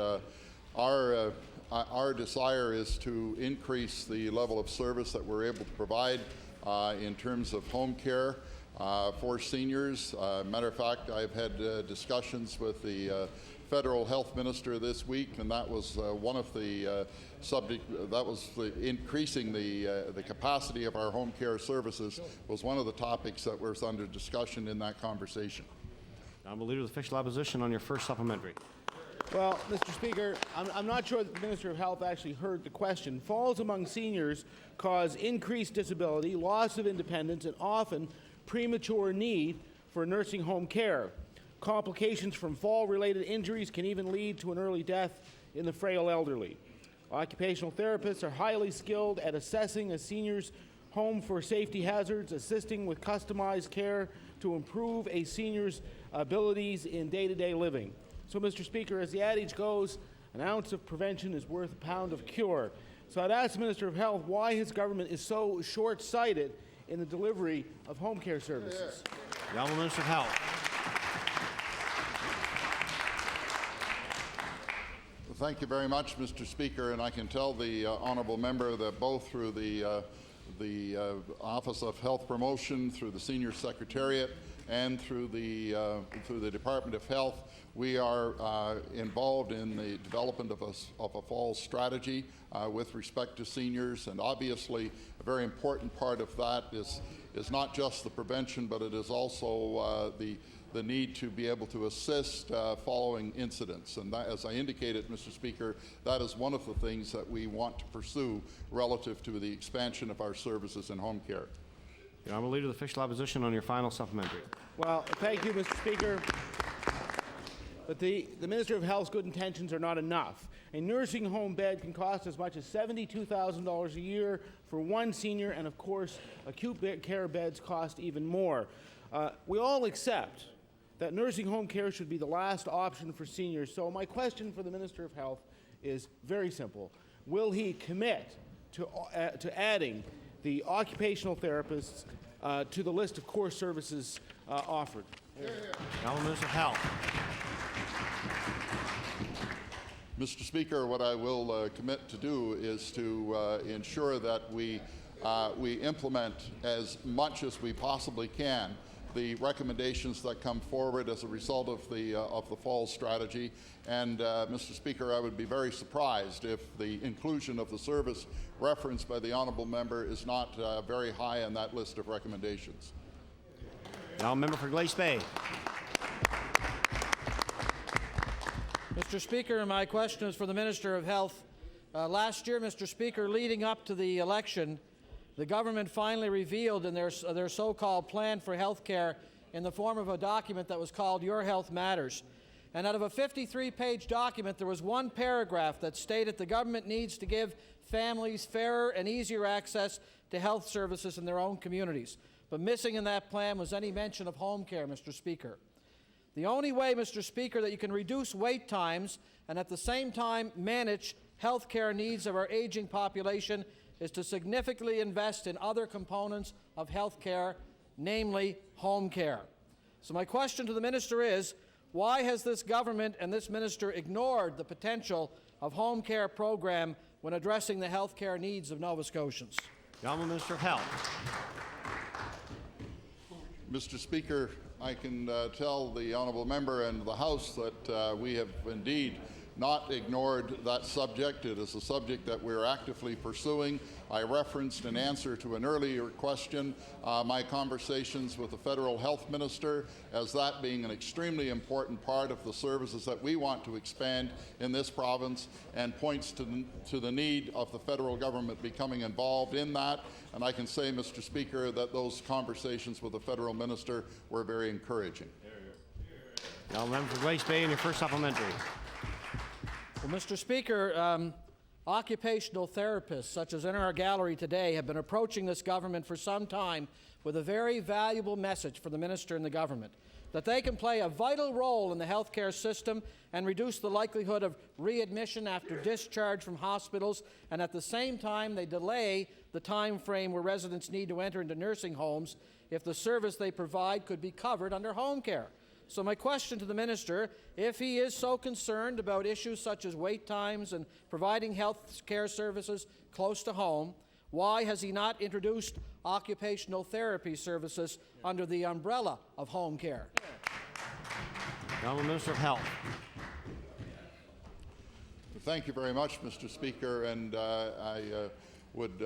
our desire is to increase the level of service that we're able to provide in terms of home care for seniors. Matter of fact, I've had discussions with the federal health minister this week, and that was one of the increasing the capacity of our home care services was one of the topics that was under discussion in that conversation. Honourable Leader of the Official Opposition on your first supplementary. Well, Mr. Speaker, I'm not sure that the Minister of Health actually heard the question. Falls among seniors cause increased disability, loss of independence, and often premature need for nursing home care. Complications from fall-related injuries can even lead to an early death in the frail elderly. Occupational therapists are highly skilled at assessing a senior's home for safety hazards, assisting with customized care to improve a senior's abilities in day-to-day living. So, Mr. Speaker, as the adage goes, an ounce of prevention is worth a pound of cure. So I'd ask the Minister of Health why his government is so short-sighted in the delivery of home care services. The Honourable Minister of Health. Thank you very much, Mr. Speaker, and I can tell the honourable member that both through the Office of Health Promotion, through the Senior Secretariat, and through the Department of Health, we are involved in the development of a fall strategy with respect to seniors, and obviously a very important part of that is not just the prevention, but it is also the need to be able to assist following incidents. And that, as I indicated, Mr. Speaker, that is one of the things that we want to pursue relative to the expansion of our services in home care. The Honourable Leader of the Official Opposition on your final supplementary. Well, thank you, Mr. Speaker. But the Minister of Health's good intentions are not enough. A nursing home bed can cost as much as $72,000 a year for one senior, and of course, acute care beds cost even more. We all accept that nursing home care should be the last option for seniors. So my question for the Minister of Health is very simple. Will he commit to adding the occupational therapists to the list of core services offered? The Honourable Minister of Health. Mr. Speaker, what I will commit to do is to ensure that we we implement as much as we possibly can the recommendations that come forward as a result of the fall strategy. And Mr. Speaker, I would be very surprised if the inclusion of the service referenced by the honourable member is not very high on that list of recommendations. Now, member for Glace Bay. Mr. Speaker, my question is for the Minister of Health. Last year, Mr. Speaker, leading up to the election, the government finally revealed in their so-called plan for health care in the form of a document that was called Your Health Matters. And out of a 53-page document, there was one paragraph that stated the government needs to give families fairer and easier access to health services in their own communities. But missing in that plan was any mention of home care, Mr. Speaker. The only way, Mr. Speaker, that you can reduce wait times and at the same time manage health care needs of our aging population is to significantly invest in other components of health care, namely home care. So my question to the Minister is, why has this government and this minister ignored the potential of home care program when addressing the health care needs of Nova Scotians? The Honourable Minister of Health. Mr. Speaker, I can tell the honourable member and the House that we have indeed not ignored that subject. It is a subject that we're actively pursuing. I referenced in answer to an earlier question my conversations with the federal health minister as that being an extremely important part of the services that we want to expand in this province, and points to the need of the federal government becoming involved in that. And I can say, Mr. Speaker, that those conversations with the federal minister were very encouraging. Now, member for Glace Bay, and your first supplementary. Well, Mr. Speaker, occupational therapists, such as in our gallery today, have been approaching this government for some time with a very valuable message for the minister and the government, that they can play a vital role in the healthcare system and reduce the likelihood of readmission after discharge from hospitals, and at the same time they delay the time frame where residents need to enter into nursing homes if the service they provide could be covered under home care. So my question to the minister, if he is so concerned about issues such as wait times and providing health care services close to home, why has he not introduced occupational therapy services under the umbrella of home care? The Honourable Minister of Health. Thank you very much, Mr. Speaker, and I would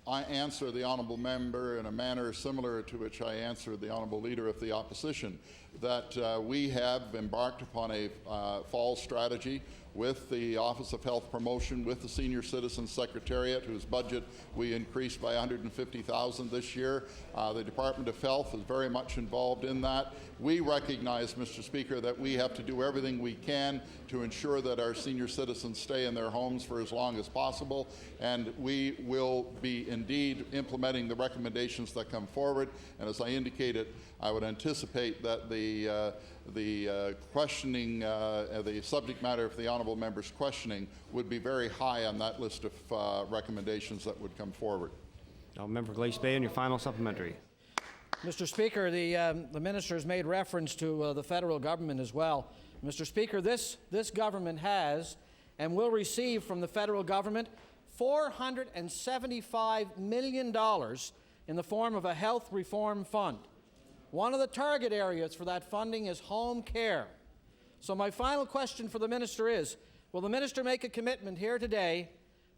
answer the honourable member in a manner similar to which I answered the honourable leader of the opposition, that we have embarked upon a fall strategy with the Office of Health Promotion, with the Senior Citizens Secretariat, whose budget we increased by $150,000 this year. The Department of Health is very much involved in that. We recognize, Mr. Speaker, that we have to do everything we can to ensure that our senior citizens stay in their homes for as long as possible, and we will be indeed implementing the recommendations that come forward. And as I indicated, I would anticipate that the questioning, the subject matter of the honourable member's questioning would be very high on that list of recommendations that would come forward. Now, member for Glace Bay, and your final supplementary. Mr. Speaker, the minister has made reference to the federal government as well. Mr. Speaker, this government has and will receive from the federal government $475 million in the form of a health reform fund. One of the target areas for that funding is home care. So my final question for the minister is, will the minister make a commitment here today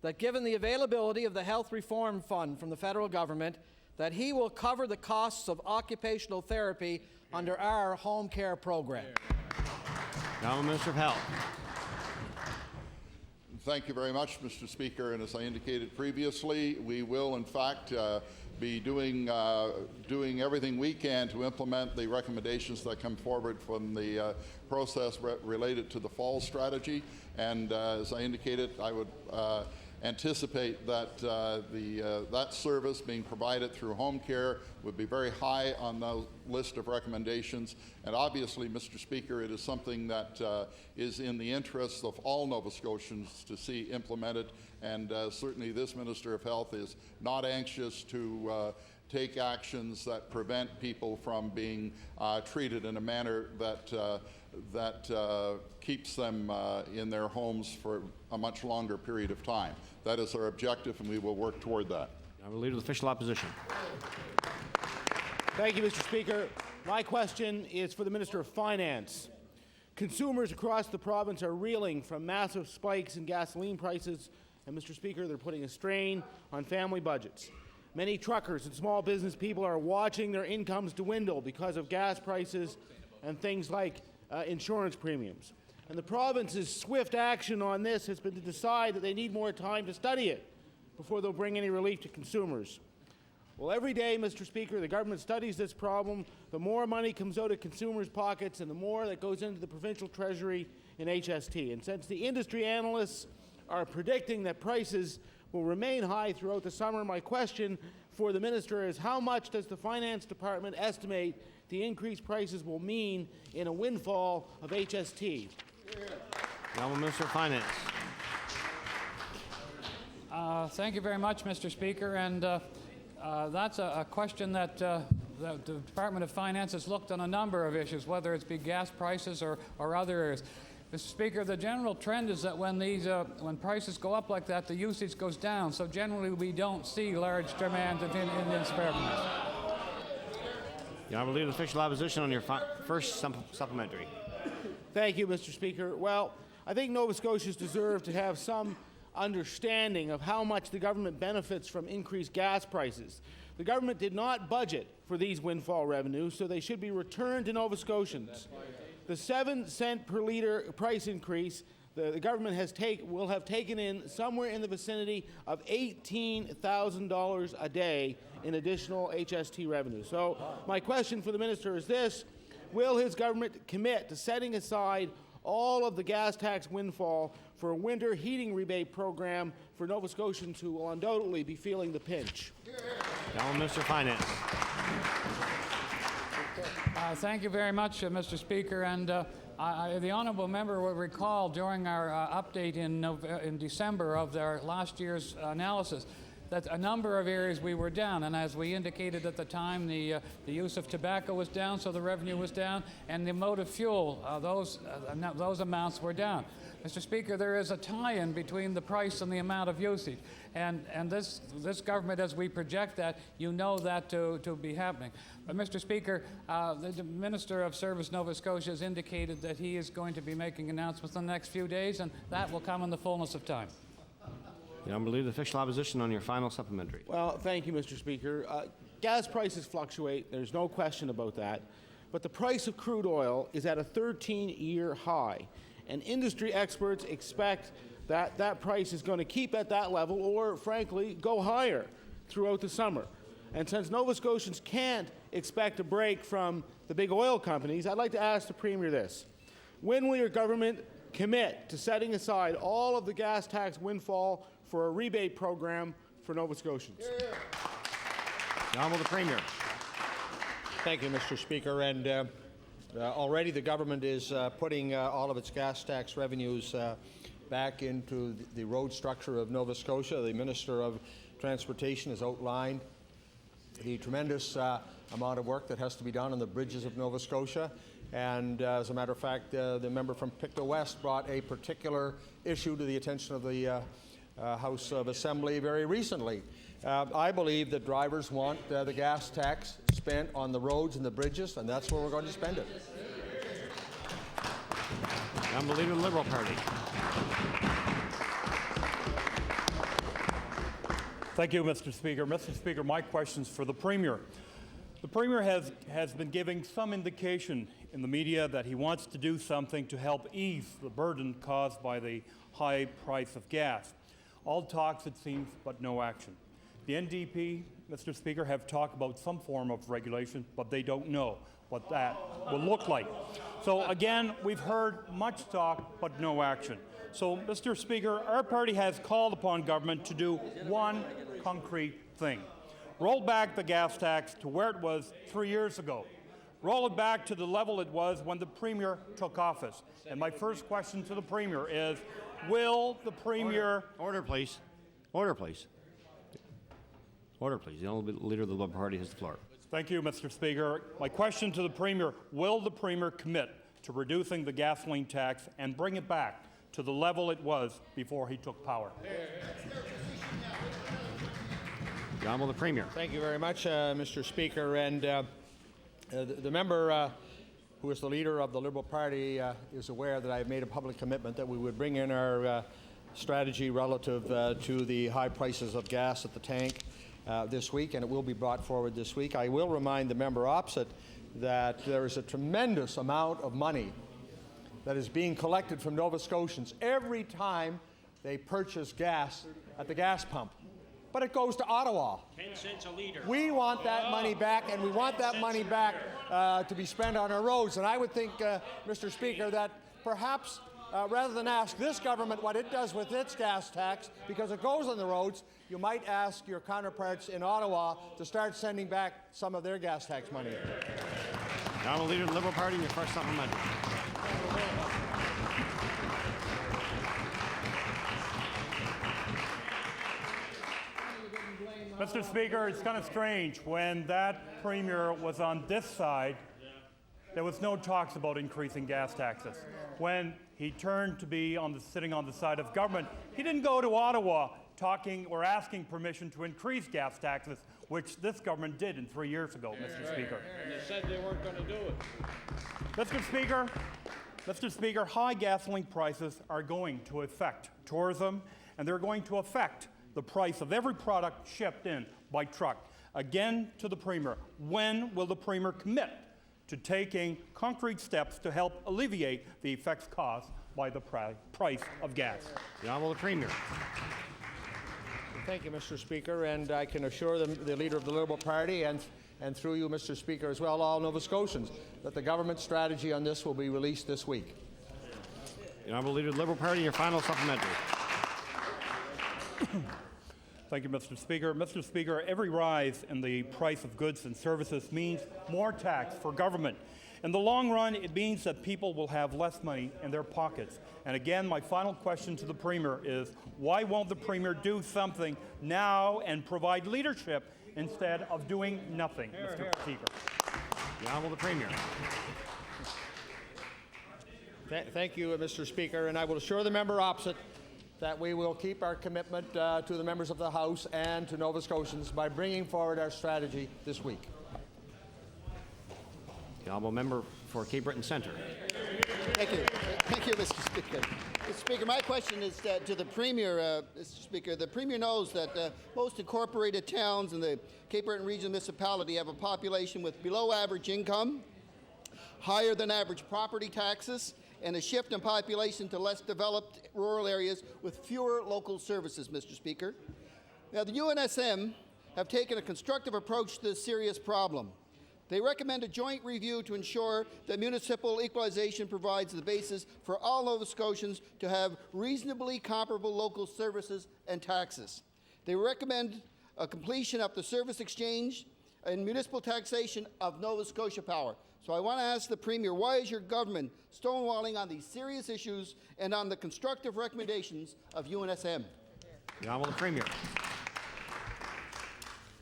that given the availability of the health reform fund from the federal government, that he will cover the costs of occupational therapy under our home care program? Now, Minister of Health. Thank you very much, Mr. Speaker. And as I indicated previously, we will, in fact, be doing everything we can to implement the recommendations that come forward from the process related to the fall strategy. And as I indicated, I would anticipate that that service being provided through home care would be very high on the list of recommendations. And obviously, Mr. Speaker, it is something that is in the interests of all Nova Scotians to see implemented. And certainly this Minister of Health is not anxious to take actions that prevent people from being treated in a manner that keeps them in their homes for a much longer period of time. That is our objective, and we will work toward that. I will lead with official opposition. Thank you, Mr. Speaker. My question is for the Minister of Finance. Consumers across the province are reeling from massive spikes in gasoline prices, and Mr. Speaker, they're putting a strain on family budgets. Many truckers and small business people are watching their incomes dwindle because of gas prices and things like insurance premiums. And the province's swift action on this has been to decide that they need more time to study it before they'll bring any relief to consumers. Well, every day, Mr. Speaker, the government studies this problem, the more money comes out of consumers' pockets and the more that goes into the provincial treasury in HST. And since the industry analysts are predicting that prices will remain high throughout the summer, my question for the minister is how much does the Finance Department estimate the increased prices will mean in a windfall of HST? The Honourable Minister of Finance. Thank you very much, Mr. Speaker. And that's a question that the Department of Finance has looked on a number of issues, whether it's be gas prices or other areas. Mr. Speaker, the general trend is that when prices go up like that, the usage goes down. So generally, we don't see large demand in the department. The Honourable Leader of Official Opposition on your first supplementary. Thank you, Mr. Speaker. Well, I think Nova Scotians deserve to have some understanding of how much the government benefits from increased gas prices. The government did not budget for these windfall revenues, so they should be returned to Nova Scotians. The 7-cent per litre price increase the government will have taken in somewhere in the vicinity of $18,000 a day in additional HST revenue. So my question for the minister is this: will his government commit to setting aside all of the gas tax windfall for a winter heating rebate program for Nova Scotians who will undoubtedly be feeling the pinch? Minister of Finance. Thank you very much, Mr. Speaker. And the honourable member will recall during our update in December of our last year's analysis that a number of areas we were down, and as we indicated at the time, the use of tobacco was down, so the revenue was down, and the motive fuel, those amounts were down. Mr. Speaker, there is a tie-in between the price and the amount of usage, and this government, as we project that, you know that to be happening. But Mr. Speaker, the Minister of Service Nova Scotia has indicated that he is going to be making announcements in the next few days, and that will come in the fullness of time. The Honourable Leader of Official Opposition on your final supplementary. Well, thank you, Mr. Speaker. Gas prices fluctuate, there's no question about that, but the price of crude oil is at a 13-year high, and industry experts expect that that price is going to keep at that level or, frankly, go higher throughout the summer. And since Nova Scotians can't expect a break from the big oil companies, I'd like to ask the Premier this: when will your government commit to setting aside all of the gas tax windfall for a rebate program for Nova Scotians? The Premier. Thank you, Mr. Speaker. And already the government is putting all of its gas tax revenues back into the road structure of Nova Scotia. The Minister of Transportation has outlined the tremendous amount of work that has to be done on the bridges of Nova Scotia. And as a matter of fact, the member from Pictou West brought a particular issue to the attention of the House of Assembly very recently. I believe that drivers want the gas tax spent on the roads and the bridges, and that's where we're going to spend it. I'm the Leader of the Liberal Party. Thank you, Mr. Speaker. Mr. Speaker, my question's for the Premier. The Premier has been giving some indication in the media that he wants to do something to help ease the burden caused by the high price of gas. All talks, it seems, but no action. The NDP, Mr. Speaker, have talked about some form of regulation, but they don't know what that will look like. So again, we've heard much talk, but no action. So, Mr. Speaker, our party has called upon government to do one concrete thing: roll back the gas tax to where it was 3 years ago. Roll it back to the level it was when the Premier took office. And my first question to the Premier is, will the Premier... Order, please. Order, please. Order, please. The Honourable Leader of the Liberal Party has the floor. Thank you, Mr. Speaker. My question to the Premier, will the Premier commit to reducing the gasoline tax and bring it back to the level it was before he took power? The Honourable the Premier. Thank you very much, Mr. Speaker. And the member who is the leader of the Liberal Party is aware that I have made a public commitment that we would bring in our strategy relative to the high prices of gas at the tank this week, and it will be brought forward this week. I will remind the member opposite that there is a tremendous amount of money that is being collected from Nova Scotians every time they purchase gas at the gas pump. But it goes to Ottawa. 10 cents a litre. We want that money back, and we want that money back to be spent on our roads. And I would think, Mr. Speaker, that perhaps rather than ask this government what it does with its gas tax, because it goes on the roads, you might ask your counterparts in Ottawa to start sending back some of their gas tax money. The Honourable Leader of the Liberal Party, your first supplementary. Mr. Speaker, it's kind of strange. When that Premier was on this side, there was no talks about increasing gas taxes. When he turned to be sitting on the side of government, he didn't go to Ottawa talking or asking permission to increase gas taxes, which this government did 3 years ago, Mr. Speaker. And they said they weren't going to do it. Mr. Speaker, high gasoline prices are going to affect tourism, and they're going to affect the price of every product shipped in by truck. Again, to the Premier, when will the Premier commit to taking concrete steps to help alleviate the effects caused by the price of gas? The Honourable the Premier. Thank you, Mr. Speaker, and I can assure the Leader of the Liberal Party and through you, Mr. Speaker, as well, all Nova Scotians, that the government strategy on this will be released this week. The Honourable Leader of the Liberal Party, your final supplementary. Thank you, Mr. Speaker. Mr. Speaker, every rise in the price of goods and services means more tax for government. In the long run, it means that people will have less money in their pockets. And again, my final question to the Premier is, why won't the Premier do something now and provide leadership instead of doing nothing, Mr. Speaker? The Honourable the Premier. Thank you, Mr. Speaker, and I will assure the member opposite that we will keep our commitment to the members of the House and to Nova Scotians by bringing forward our strategy this week. The Honourable Member for Cape Breton Centre. Thank you. Thank you, Mr. Speaker. Mr. Speaker, my question is to the Premier. Mr. Speaker, the Premier knows that most incorporated towns in the Cape Breton Regional Municipality have a population with below average income, higher than average property taxes, and a shift in population to less developed rural areas with fewer local services, Mr. Speaker. Now, the UNSM have taken a constructive approach to this serious problem. They recommend a joint review to ensure that municipal equalization provides the basis for all Nova Scotians to have reasonably comparable local services and taxes. They recommend a completion of the service exchange and municipal taxation of Nova Scotia Power. So I want to ask the Premier, why is your government stonewalling on these serious issues and on the constructive recommendations of UNSM? The Honourable the Premier.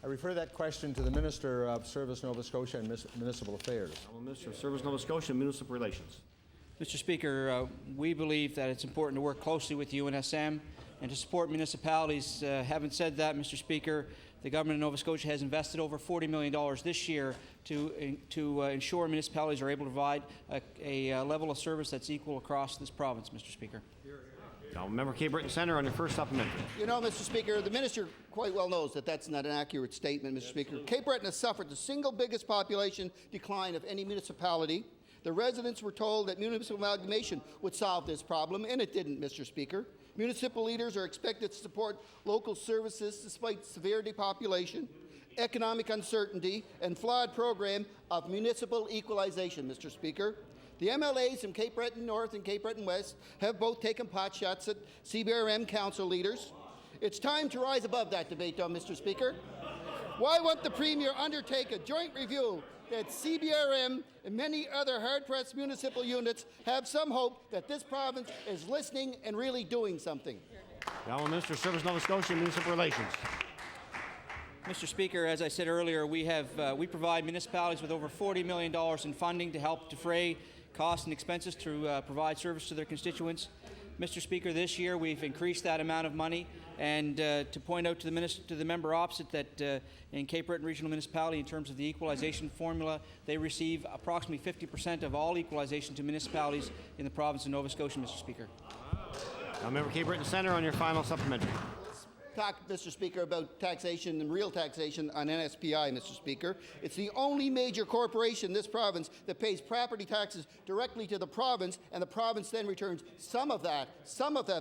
I refer that question to the Minister of Service Nova Scotia and Municipal Affairs. Honourable Minister of Service Nova Scotia and Municipal Relations. Mr. Speaker, we believe that it's important to work closely with UNSM and to support municipalities. Having said that, Mr. Speaker, the government of Nova Scotia has invested over $40 million this year to ensure municipalities are able to provide a level of service that's equal across this province, Mr. Speaker. Member Cape Breton Centre on your first supplementary. You know, Mr. Speaker, the Minister quite well knows that that's not an accurate statement, Mr. Speaker. Cape Breton has suffered the single biggest population decline of any municipality. The residents were told that municipal amalgamation would solve this problem, and it didn't, Mr. Speaker. Municipal leaders are expected to support local services despite severe depopulation, economic uncertainty, and flawed program of municipal equalization, Mr. Speaker. The MLAs in Cape Breton North and Cape Breton West have both taken pot shots at CBRM council leaders. It's time to rise above that debate, though, Mr. Speaker. Why won't the Premier undertake a joint review that CBRM and many other hard-pressed municipal units have some hope that this province is listening and really doing something? The Honourable Minister of Service Nova Scotia and Municipal Relations. Mr. Speaker, as I said earlier, we provide municipalities with over $40 million in funding to help defray costs and expenses to provide service to their constituents. Mr. Speaker, this year we've increased that amount of money, and to point out to the member opposite that in Cape Breton Regional Municipality, in terms of the equalization formula, they receive approximately 50% of all equalization to municipalities in the province of Nova Scotia, Mr. Speaker. Now, Member Cape Breton Centre, on your final supplementary. Talk, Mr. Speaker, about taxation and real taxation on NSPI, Mr. Speaker. It's the only major corporation in this province that pays property taxes directly to the province, and the province then returns some of that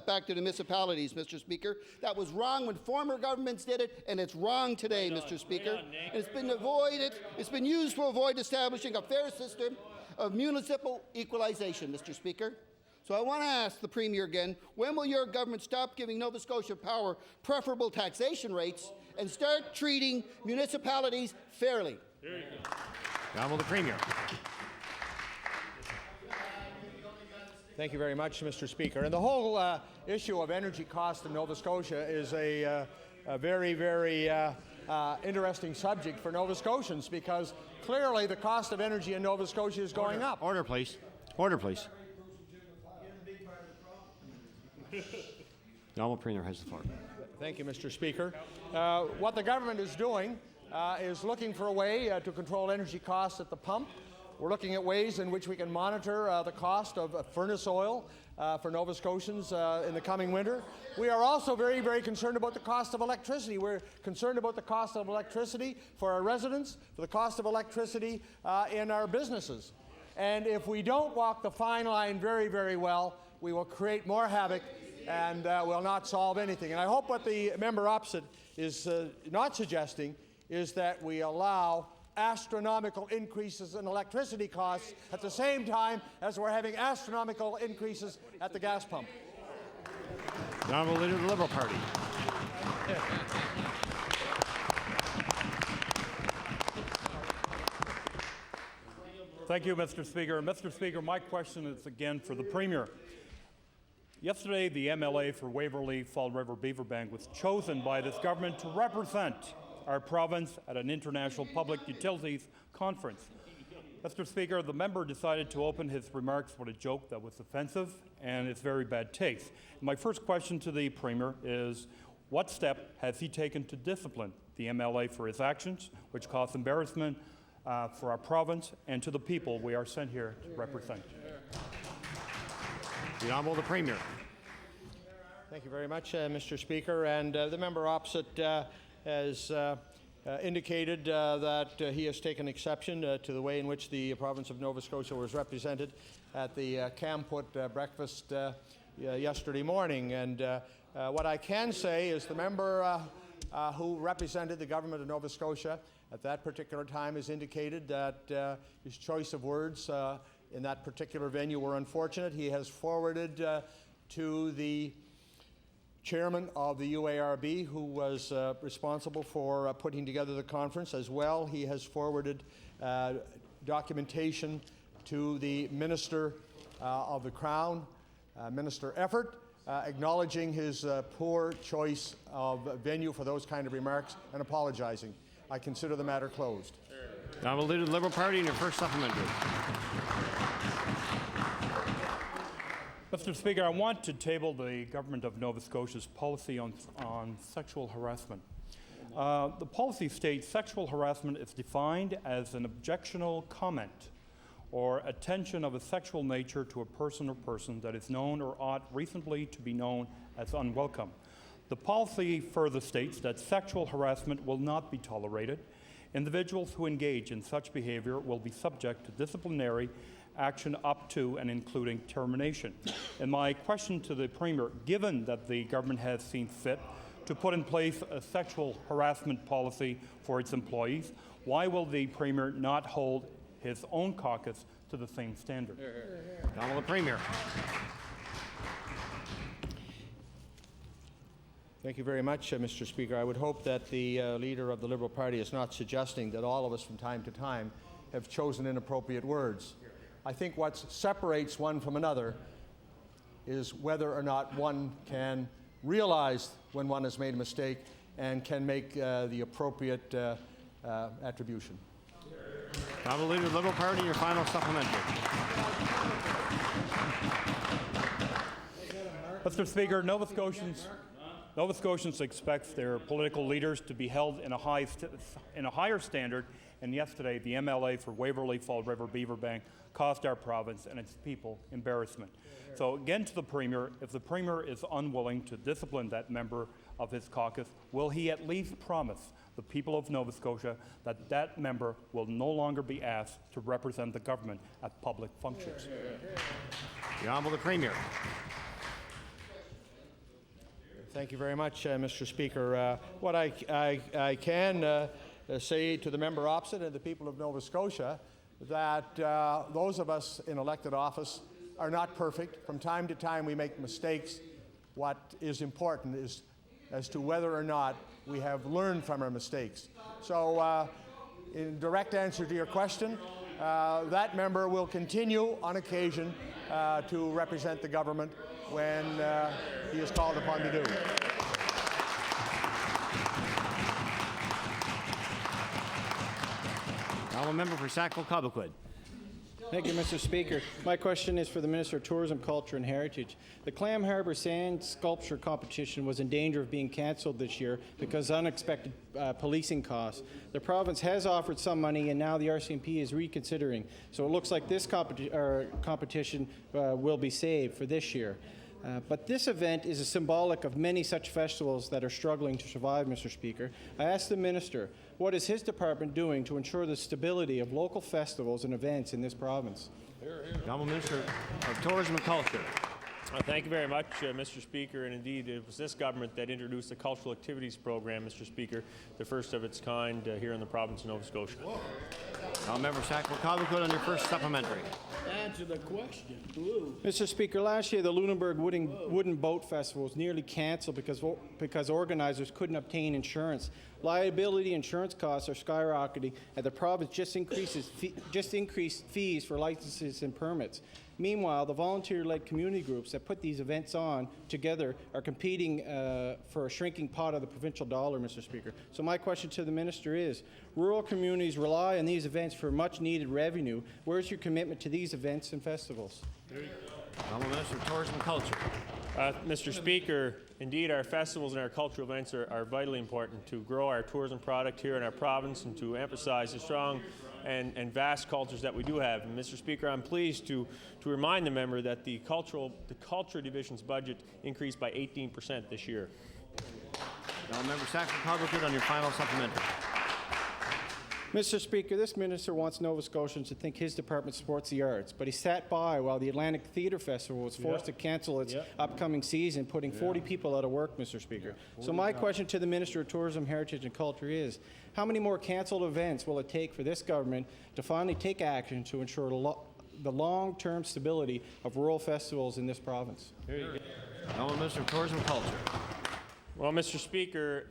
back to the municipalities, Mr. Speaker. That was wrong when former governments did it, and it's wrong today, Mr. Speaker. And it's been used to avoid establishing a fair system of municipal equalization, Mr. Speaker. So I want to ask the Premier again, when will your government stop giving Nova Scotia Power preferable taxation rates and start treating municipalities fairly? There you go. Now will the Premier. Thank you very much, Mr. Speaker. And the whole issue of energy cost in Nova Scotia is a very, very interesting subject for Nova Scotians, because clearly the cost of energy in Nova Scotia is going up. Order, please. Order, please. The Honourable Premier has the floor. Thank you, Mr. Speaker. What the government is doing is looking for a way to control energy costs at the pump. We're looking at ways in which we can monitor the cost of furnace oil for Nova Scotians in the coming winter. We are also very, very concerned about the cost of electricity. We're concerned about the cost of electricity for our residents, for the cost of electricity in our businesses. And if we don't walk the fine line very, very well, we will create more havoc and will not solve anything. And I hope what the member opposite is not suggesting is that we allow astronomical increases in electricity costs at the same time as we're having astronomical increases at the gas pump. The Honourable Leader of the Liberal Party. Thank you, Mr. Speaker. Mr. Speaker, my question is again for the Premier. Yesterday, the MLA for Waverley Fall River Beaverbank was chosen by this government to represent our province at an international public utilities conference. Mr. Speaker, the member decided to open his remarks with a joke that was offensive and it's very bad taste. My first question to the Premier is, what step has he taken to discipline the MLA for his actions, which cause embarrassment for our province and to the people we are sent here to represent? The Honourable the Premier. Thank you very much, Mr. Speaker. And the member opposite has indicated that he has taken exception to the way in which the province of Nova Scotia was represented at the Camput breakfast yesterday morning. And what I can say is the member who represented the government of Nova Scotia at that particular time has indicated that his choice of words in that particular venue were unfortunate. He has forwarded to the chairman of the UARB, who was responsible for putting together the conference as well. He has forwarded documentation to the Minister of the Crown, Minister Effort, acknowledging his poor choice of venue for those kind of remarks and apologizing. I consider the matter closed. The Honourable Leader of the Liberal Party in your first supplementary. Mr. Speaker, I want to table the Government of Nova Scotia's policy on sexual harassment. The policy states sexual harassment is defined as an objectionable comment or attention of a sexual nature to a person or persons that is known or ought reasonably to be known as unwelcome. The policy further states that sexual harassment will not be tolerated. Individuals who engage in such behavior will be subject to disciplinary action up to and including termination. And my question to the Premier, given that the government has seen fit to put in place a sexual harassment policy for its employees, why will the Premier not hold his own caucus to the same standard? Honourable Premier. Thank you very much, Mr. Speaker. I would hope that the leader of the Liberal Party is not suggesting that all of us from time to time have chosen inappropriate words. I think what separates one from another is whether or not one can realize when one has made a mistake and can make the appropriate attribution. Honourable Leader of the Liberal Party, your final supplementary. Mr. Speaker, Nova Scotians expect their political leaders to be held in a higher standard, and yesterday the MLA for Waverley Fall River Beaverbank caused our province and its people embarrassment. So again to the Premier, if the Premier is unwilling to discipline that member of his caucus, will he at least promise the people of Nova Scotia that that member will no longer be asked to represent the government at public functions? The Honourable the Premier. Thank you very much, Mr. Speaker. What I can say to the member opposite and the people of Nova Scotia that those of us in elected office are not perfect. From time to time we make mistakes. What is important is as to whether or not we have learned from our mistakes. So in direct answer to your question, that member will continue on occasion to represent the government when he is called upon to do. Honourable member for Sackville-Cobequid. Thank you, Mr. Speaker. My question is for the Minister of Tourism, Culture and Heritage. The Clam Harbour Sand Sculpture Competition was in danger of being cancelled this year because of unexpected policing costs. The province has offered some money and now the RCMP is reconsidering. So it looks like this competition will be saved for this year. But this event is a symbolic of many such festivals that are struggling to survive, Mr. Speaker. I asked the Minister, what is his department doing to ensure the stability of local festivals and events in this province? The Honourable Minister of Tourism and Culture. Thank you very much, Mr. Speaker. And indeed, it was this government that introduced the Cultural Activities Program, Mr. Speaker, the first of its kind here in the province of Nova Scotia. Honourable member for Sackville-Cobequid on your first supplementary. Answer the question. Blue. Mr. Speaker, last year the Lunenburg Wooden Boat Festival was nearly cancelled because organizers couldn't obtain insurance. Liability insurance costs are skyrocketing, and the province just increased fees for licenses and permits. Meanwhile, the volunteer-led community groups that put these events on together are competing for a shrinking pot of the provincial dollar, Mr. Speaker. So my question to the minister is, rural communities rely on these events for much-needed revenue. Where's your commitment to these events and festivals? Honourable Minister of Tourism and Culture. Mr. Speaker, indeed our festivals and our cultural events are vitally important to grow our tourism product here in our province and to emphasize the strong and vast cultures that we do have. And Mr. Speaker, I'm pleased to remind the member that the Culture Division's budget increased by 18% this year. Now, member Sackville-Cobequid on your final supplementary. Mr. Speaker, this minister wants Nova Scotians to think his department supports the arts, but he sat by while the Atlantic Theatre Festival was forced to cancel its upcoming season, putting 40 people out of work, Mr. Speaker. So my question to the Minister of Tourism, Heritage and Culture is, how many more cancelled events will it take for this government to finally take action to ensure the long-term stability of rural festivals in this province? Honourable Minister of Tourism and Culture. Well, Mr. Speaker,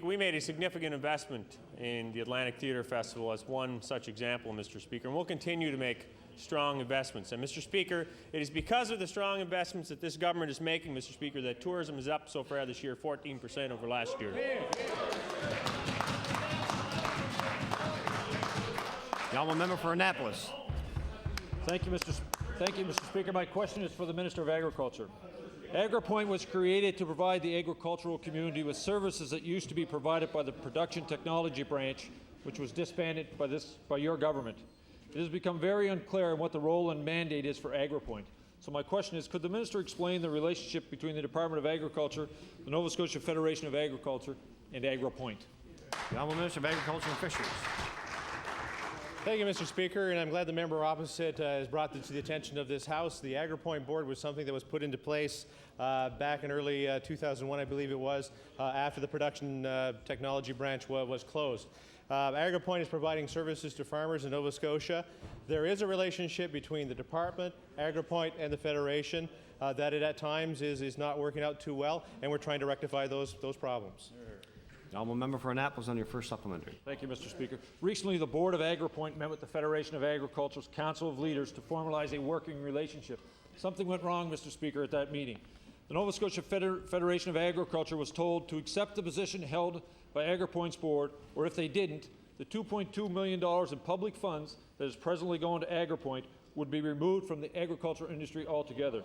we made a significant investment in the Atlantic Theatre Festival as one such example, Mr. Speaker, and we'll continue to make strong investments. And, Mr. Speaker, it is because of the strong investments that this government is making, Mr. Speaker, that tourism is up so far this year 14% over last year. The honourable member for Annapolis. Thank you, Mr. Speaker. My question is for the Minister of Agriculture. AgriPoint was created to provide the agricultural community with services that used to be provided by the Production Technology Branch, which was disbanded by your government. It has become very unclear what the role and mandate is for AgriPoint. So my question is, could the Minister explain the relationship between the Department of Agriculture, the Nova Scotia Federation of Agriculture, and AgriPoint? The Honourable Minister of Agriculture and Fisheries. Thank you, Mr. Speaker, and I'm glad the member opposite has brought this to the attention of this House. The AgriPoint Board was something that was put into place back in early 2001, I believe it was, after the Production Technology Branch was closed. AgriPoint is providing services to farmers in Nova Scotia. There is a relationship between the department, AgriPoint, and the Federation that at times is not working out too well, and we're trying to rectify those problems. The honourable member for Annapolis on your first supplementary. Thank you, Mr. Speaker. Recently, the Board of AgriPoint met with the Federation of Agriculture's Council of Leaders to formalize a working relationship. Something went wrong, Mr. Speaker, at that meeting. The Nova Scotia Federation of Agriculture was told to accept the position held by AgriPoint's board, or if they didn't, the $2.2 million in public funds that is presently going to AgriPoint would be removed from the agriculture industry altogether.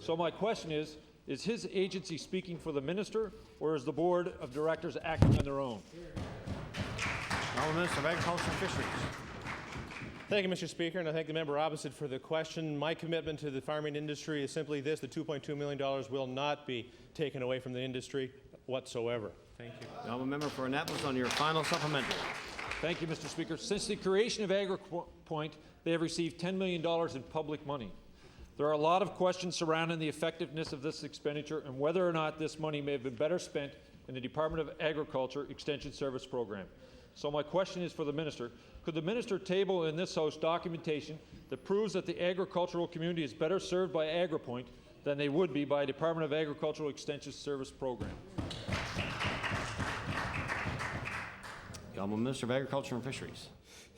So my question is, Is his agency speaking for the minister, or is the board of directors acting on their own? Minister of Agriculture and Fisheries. Thank you, Mr. Speaker, and I thank the member opposite for the question. My commitment to the farming industry is simply this: the $2.2 million will not be taken away from the industry whatsoever. Thank you. The honourable member for Annapolis on your final supplementary. Thank you, Mr. Speaker. Since the creation of AgriPoint, they have received $10 million in public money. There are a lot of questions surrounding the effectiveness of this expenditure and whether or not this money may have been better spent in the Department of Agriculture Extension Service Program. So my question is for the minister. Could the minister table in this House documentation that proves that the agricultural community is better served by AgriPoint than they would be by a Department of Agricultural Extension Service Program? The Honourable Minister of Agriculture and Fisheries.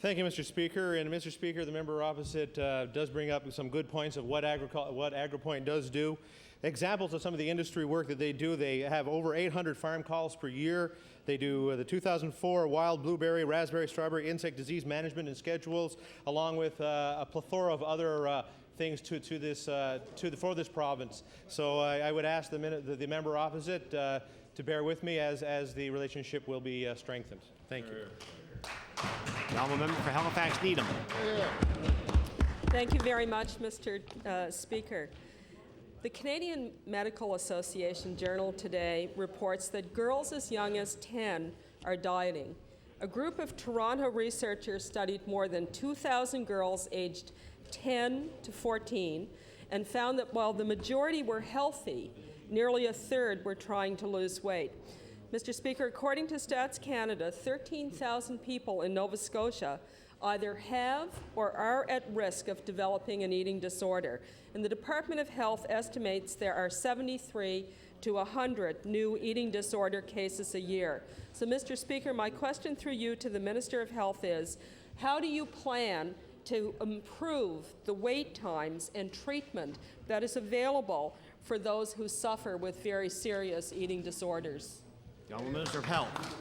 Thank you, Mr. Speaker. And Mr. Speaker, the member opposite does bring up some good points of what AgriPoint does do. Examples of some of the industry work that they do: they have over 800 farm calls per year. They do the 2004 wild blueberry, raspberry, strawberry insect disease management and schedules, along with a plethora of other things for this province. So I would ask the member opposite to bear with me as the relationship will be strengthened. Thank you. The honourable member for Halifax Needham. Thank you very much, Mr. Speaker. The Canadian Medical Association Journal today reports that girls as young as 10 are dieting. A group of Toronto researchers studied more than 2,000 girls aged 10 to 14 and found that while the majority were healthy, nearly a third were trying to lose weight. Mr. Speaker, according to Stats Canada, 13,000 people in Nova Scotia either have or are at risk of developing an eating disorder. And the Department of Health estimates there are 73 to 100 new eating disorder cases a year. So, Mr. Speaker, my question through you to the Minister of Health is, how do you plan to improve the wait times and treatment that is available for those who suffer with very serious eating disorders? The Honourable Minister of Health.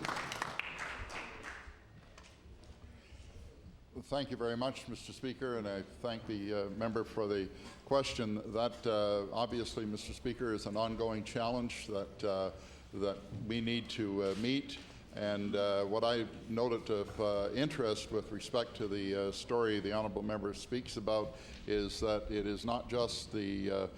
Thank you very much, Mr. Speaker, and I thank the member for the question. That obviously, Mr. Speaker, is an ongoing challenge that we need to meet. And what I noted of interest with respect to the story the honourable member speaks about is that it is not just the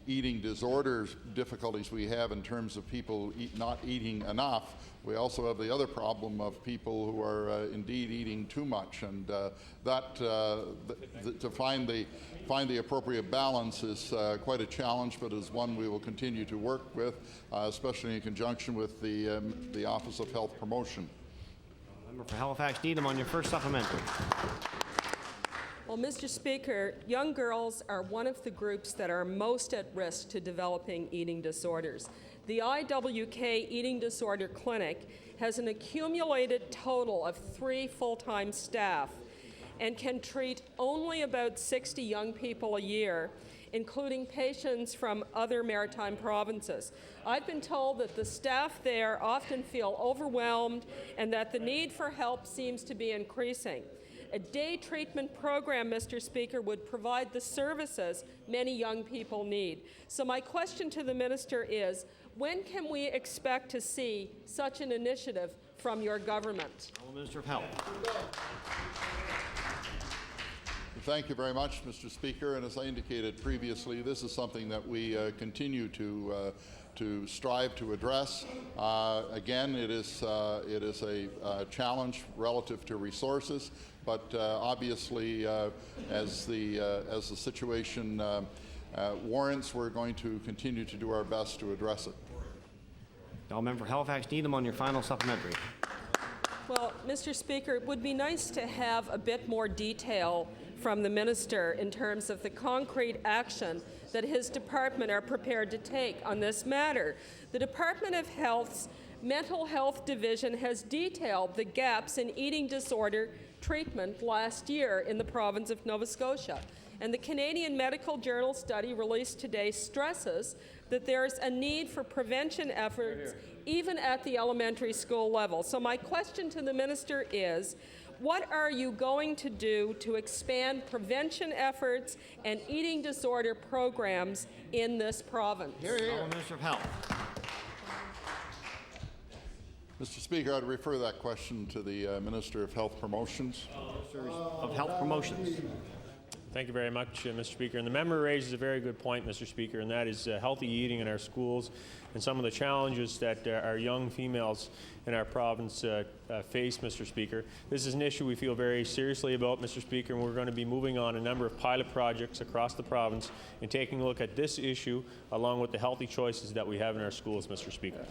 eating disorders difficulties we have in terms of people not eating enough. We also have the other problem of people who are indeed eating too much, and to find the appropriate balance is quite a challenge, but is one we will continue to work with, especially in conjunction with the Office of Health Promotion. Member for Halifax Needham on your first supplementary. Well, Mr. Speaker, young girls are one of the groups that are most at risk to developing eating disorders. The IWK Eating Disorder Clinic has an accumulated total of 3 full-time staff and can treat only about 60 young people a year, including patients from other maritime provinces. I've been told that the staff there often feel overwhelmed and that the need for help seems to be increasing. A day treatment program, Mr. Speaker, would provide the services many young people need. So my question to the minister is, when can we expect to see such an initiative from your government? Minister of Health. Thank you very much, Mr. Speaker. And as I indicated previously, this is something that we continue to strive to address. Again, it is a challenge relative to resources, but obviously, as the situation warrants, we're going to continue to do our best to address it. All member for Halifax Needham on your final supplementary. Well, Mr. Speaker, it would be nice to have a bit more detail from the minister in terms of the concrete action that his department are prepared to take on this matter. The Department of Health's Mental Health Division has detailed the gaps in eating disorder treatment last year in the province of Nova Scotia. And the Canadian Medical Journal study released today stresses that there is a need for prevention efforts even at the elementary school level. So my question to the minister is, What are you going to do to expand prevention efforts and eating disorder programs in this province? Honourable Minister of Health. Mr. Speaker, I'd refer that question to the Minister of Health Promotions. Minister of Health Promotions. Thank you very much, Mr. Speaker. And the member raises a very good point, Mr. Speaker, and that is healthy eating in our schools and some of the challenges that our young females in our province face, Mr. Speaker. This is an issue we feel very seriously about, Mr. Speaker, and we're going to be moving on a number of pilot projects across the province and taking a look at this issue along with the healthy choices that we have in our schools, Mr. Speaker.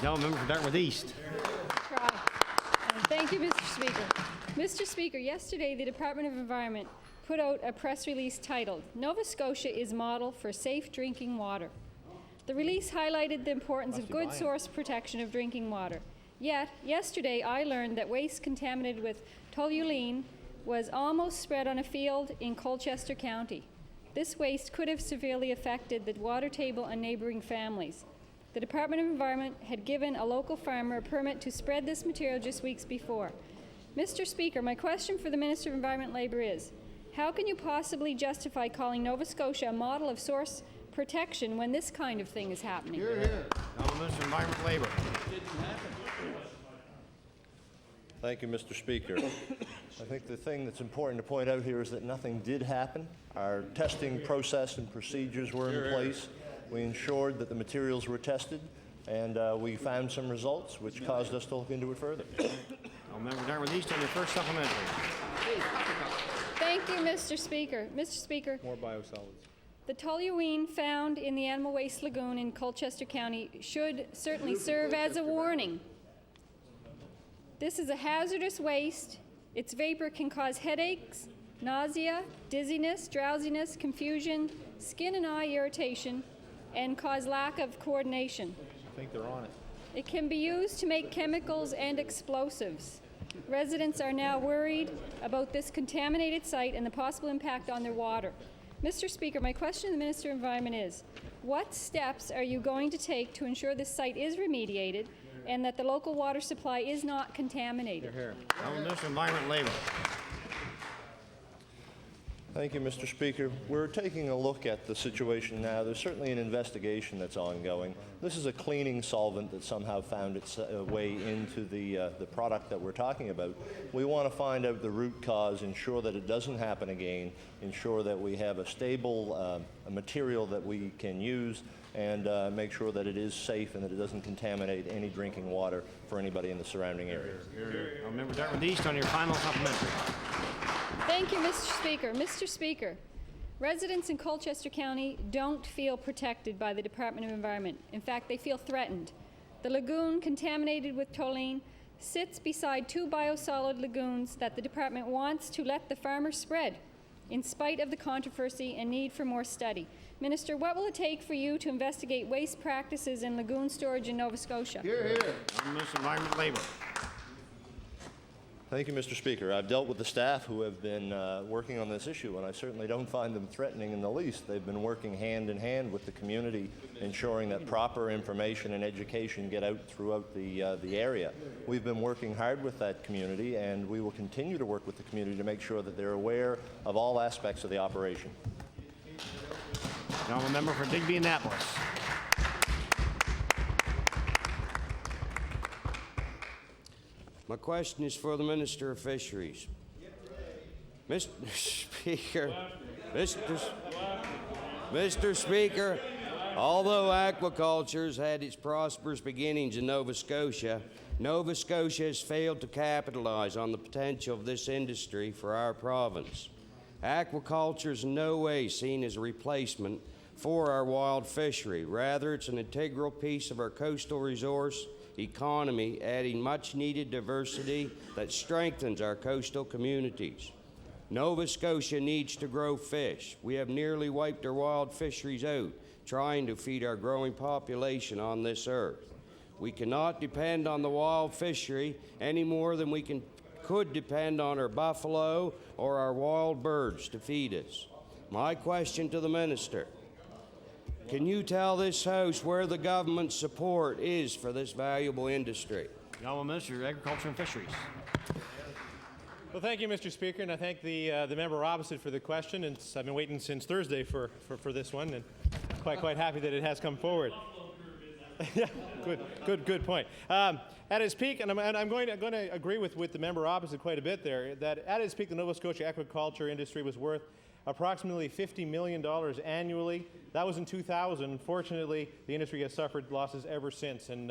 Now, member for Dartmouth East. Thank you, Mr. Speaker. Mr. Speaker, yesterday the Department of Environment put out a press release titled, "Nova Scotia is Model for Safe Drinking Water." The release highlighted the importance of good source protection of drinking water. Yet, yesterday I learned that waste contaminated with toluene was almost spread on a field in Colchester County. This waste could have severely affected the water table and neighboring families. The Department of Environment had given a local farmer a permit to spread this material just weeks before. Mr. Speaker, my question for the Minister of Environment and Labour is, how can you possibly justify calling Nova Scotia a model of source protection when this kind of thing is happening? Now, the Minister of Environment and Labour. Thank you, Mr. Speaker. I think the thing that's important to point out here is that nothing did happen. Our testing process and procedures were in place. We ensured that the materials were tested, and we found some results which caused us to look into it further. Member Dartmouth East on your first supplementary. Thank you, Mr. Speaker. Mr. Speaker, More biosolids. the toluene found in the Animal Waste Lagoon in Colchester County should certainly serve as a warning. This is a hazardous waste. Its vapor can cause headaches, nausea, dizziness, drowsiness, confusion, skin and eye irritation, and cause lack of coordination. I think they're on it. It can be used to make chemicals and explosives. Residents are now worried about this contaminated site and the possible impact on their water. Mr. Speaker, my question to the Minister of Environment is, what steps are you going to take to ensure this site is remediated and that the local water supply is not contaminated? Now, the Minister of Environment and Labour. Thank you, Mr. Speaker. We're taking a look at the situation now. There's certainly an investigation that's ongoing. This is a cleaning solvent that somehow found its way into the product that we're talking about. We want to find out the root cause, ensure that it doesn't happen again, ensure that we have a stable material that we can use, and make sure that it is safe and that it doesn't contaminate any drinking water for anybody in the surrounding areas. Member Dartmouth East on your final supplementary. Thank you, Mr. Speaker. Mr. Speaker, residents in Colchester County don't feel protected by the Department of Environment. In fact, they feel threatened. The lagoon, contaminated with toluene, sits beside two biosolid lagoons that the department wants to let the farmers spread, in spite of the controversy and need for more study. Minister, what will it take for you to investigate waste practices in lagoon storage in Nova Scotia? Minister of Environment and Labour. Thank you, Mr. Speaker. I've dealt with the staff who have been working on this issue, and I certainly don't find them threatening in the least. They've been working hand in hand with the community, ensuring that proper information and education get out throughout the area. We've been working hard with that community, and we will continue to work with the community to make sure that they're aware of all aspects of the operation. Now, the member for Digby Annapolis. My question is for the Minister of Fisheries. Mr. Speaker, Mr. Speaker, although aquaculture had its prosperous beginnings in Nova Scotia, Nova Scotia has failed to capitalize on the potential of this industry for our province. Aquaculture is in no way seen as a replacement for our wild fishery. Rather, it's an integral piece of our coastal resource economy, adding much-needed diversity that strengthens our coastal communities. Nova Scotia needs to grow fish. We have nearly wiped our wild fisheries out, trying to feed our growing population on this earth. We cannot depend on the wild fishery any more than we could depend on our buffalo or our wild birds to feed us. My question to the Minister: can you tell this House where the government's support is for this valuable industry? The Honourable Minister of Agriculture and Fisheries. Well, thank you, Mr. Speaker, and I thank the member opposite for the question. And I've been waiting since Thursday for this one, and quite happy that it has come forward. Yeah, good point. At its peak, and I'm going to agree with the member opposite quite a bit there, that at its peak, the Nova Scotia aquaculture industry was worth approximately $50 million annually. That was in 2000. Unfortunately, the industry has suffered losses ever since, and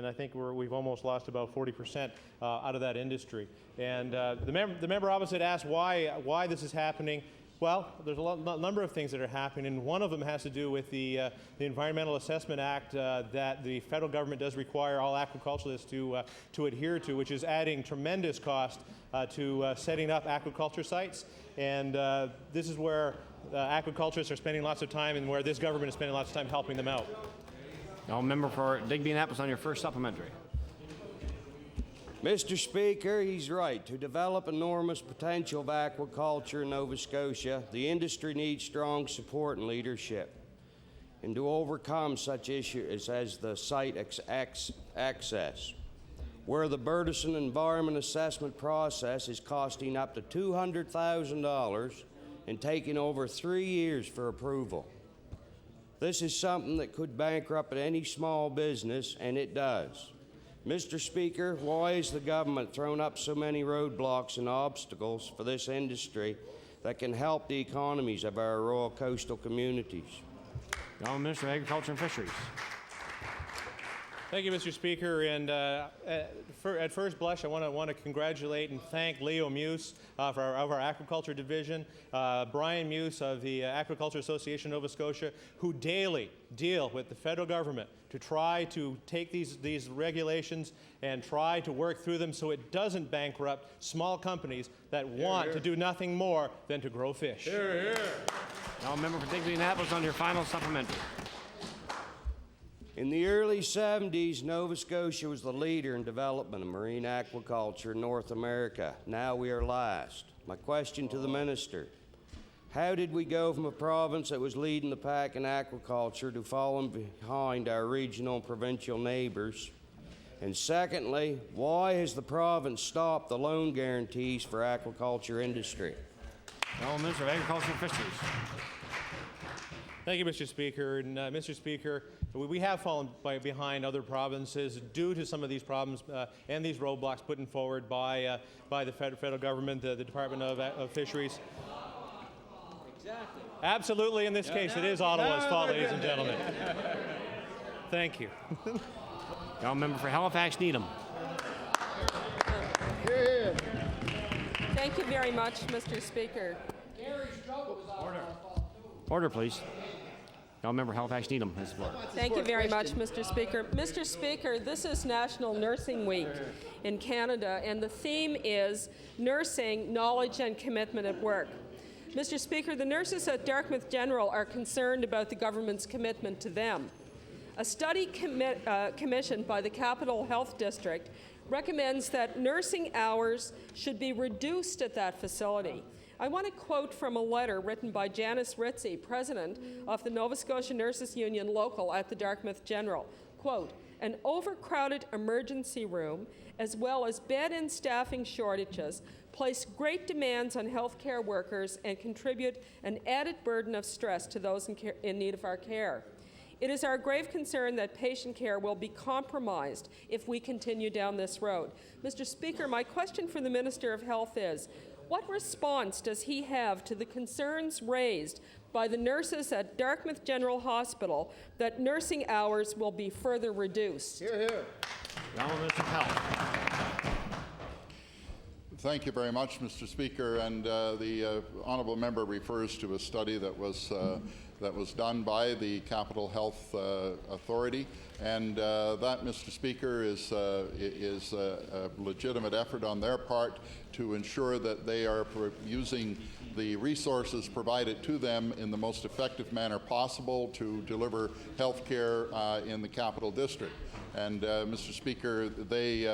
I think we've almost lost about 40% out of that industry. And the member opposite asked why this is happening. Well, there's a number of things that are happening, and one of them has to do with the Environmental Assessment Act that the federal government does require all aquaculturists to adhere to, which is adding tremendous cost to setting up aquaculture sites. And this is where aquaculturists are spending lots of time, and where this government is spending lots of time helping them out. Now, member for Digby Annapolis on your first supplementary. Mr. Speaker, he's right. To develop enormous potential of aquaculture in Nova Scotia, the industry needs strong support and leadership. And to overcome such issues as the site access, where the burdensome environment assessment process is costing up to $200,000 and taking over 3 years for approval. This is something that could bankrupt any small business, and it does. Mr. Speaker, why has the government thrown up so many roadblocks and obstacles for this industry that can help the economies of our rural coastal communities? The Honourable Minister of Agriculture and Fisheries. Thank you, Mr. Speaker. And at first blush, I want to congratulate and thank Leo Muse of our Aquaculture Division, Brian Muse of the Aquaculture Association of Nova Scotia, who daily deal with the federal government to try to take these regulations and try to work through them so it doesn't bankrupt small companies that want to do nothing more than to grow fish. Hear, hear. Now, member for Digby Annapolis on your final supplementary. In the early 70s, Nova Scotia was the leader in development of marine aquaculture in North America. Now we are last. My question to the minister: how did we go from a province that was leading the pack in aquaculture to falling behind our regional and provincial neighbors? And secondly, why has the province stopped the loan guarantees for aquaculture industry? The Minister of Agriculture and Fisheries. Thank you, Mr. Speaker. And Mr. Speaker, we have fallen behind other provinces due to some of these problems and these roadblocks put forward by the federal government, the Department of Fisheries. Exactly. Absolutely, in this case, it is Ottawa's fault, ladies and gentlemen. Thank you. Now, member for Halifax Needham. Thank you very much, Mr. Speaker. Order, please. Now, member Halifax Needham has the floor. Thank you very much, Mr. Speaker. Mr. Speaker, this is National Nursing Week in Canada, and the theme is Nursing, Knowledge and Commitment at Work. Mr. Speaker, the nurses at Dartmouth General are concerned about the government's commitment to them. A study commissioned by the Capital Health District recommends that nursing hours should be reduced at that facility. I want to quote from a letter written by Janice Ritzy, president of the Nova Scotia Nurses Union Local at the Dartmouth General. Quote, an overcrowded emergency room, as well as bed and staffing shortages, place great demands on healthcare workers and contribute an added burden of stress to those in need of our care. It is our grave concern that patient care will be compromised if we continue down this road. Mr. Speaker, my question for the Minister of Health is, what response does he have to the concerns raised by the nurses at Dartmouth General Hospital that nursing hours will be further reduced? Hear, hear. Minister of Health. Thank you very much, Mr. Speaker. And the honourable member refers to a study that was done by the Capital Health Authority, and that, Mr. Speaker, is a legitimate effort on their part to ensure that they are using the resources provided to them in the most effective manner possible to deliver health care in the Capital District. And Mr. Speaker, they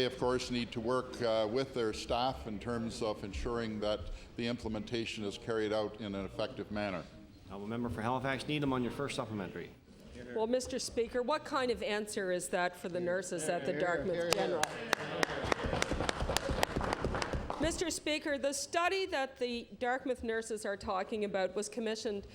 of course need to work with their staff in terms of ensuring that the implementation is carried out in an effective manner. Now, member for Halifax Needham on your first supplementary. Well, Mr. Speaker, what kind of answer is that for the nurses at the Dartmouth General? Mr. Speaker, the study that the Dartmouth nurses are talking about was commissioned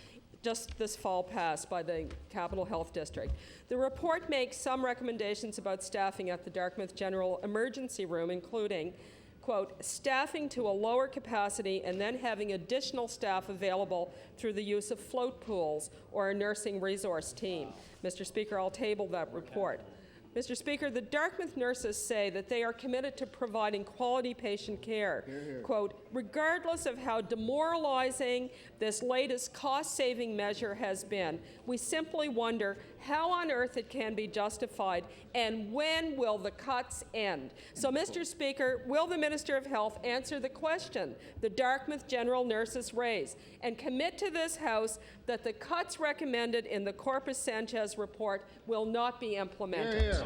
just this fall past by the Capital Health District. The report makes some recommendations about staffing at the Dartmouth General Emergency Room, including, quote, staffing to a lower capacity and then having additional staff available through the use of float pools or a nursing resource team. Mr. Speaker, I'll table that report. Mr. Speaker, the Dartmouth nurses say that they are committed to providing quality patient care. Hear, hear. Quote, regardless of how demoralizing this latest cost-saving measure has been, we simply wonder how on earth it can be justified and when will the cuts end. So, Mr. Speaker, will the Minister of Health answer the question the Dartmouth General nurses raise and commit to this House that the cuts recommended in the Corpus Sanchez report will not be implemented? Hear, hear.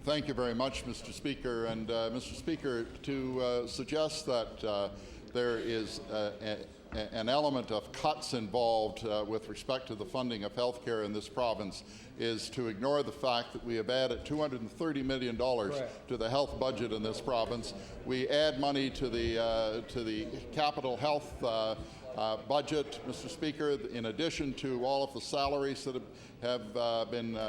Thank you very much, Mr. Speaker. And Mr. Speaker, to suggest that there is an element of cuts involved with respect to the funding of health care in this province is to ignore the fact that we have added $230 million to the health budget in this province. We add money to the capital health budget, Mr. Speaker, in addition to all of the salaries that have been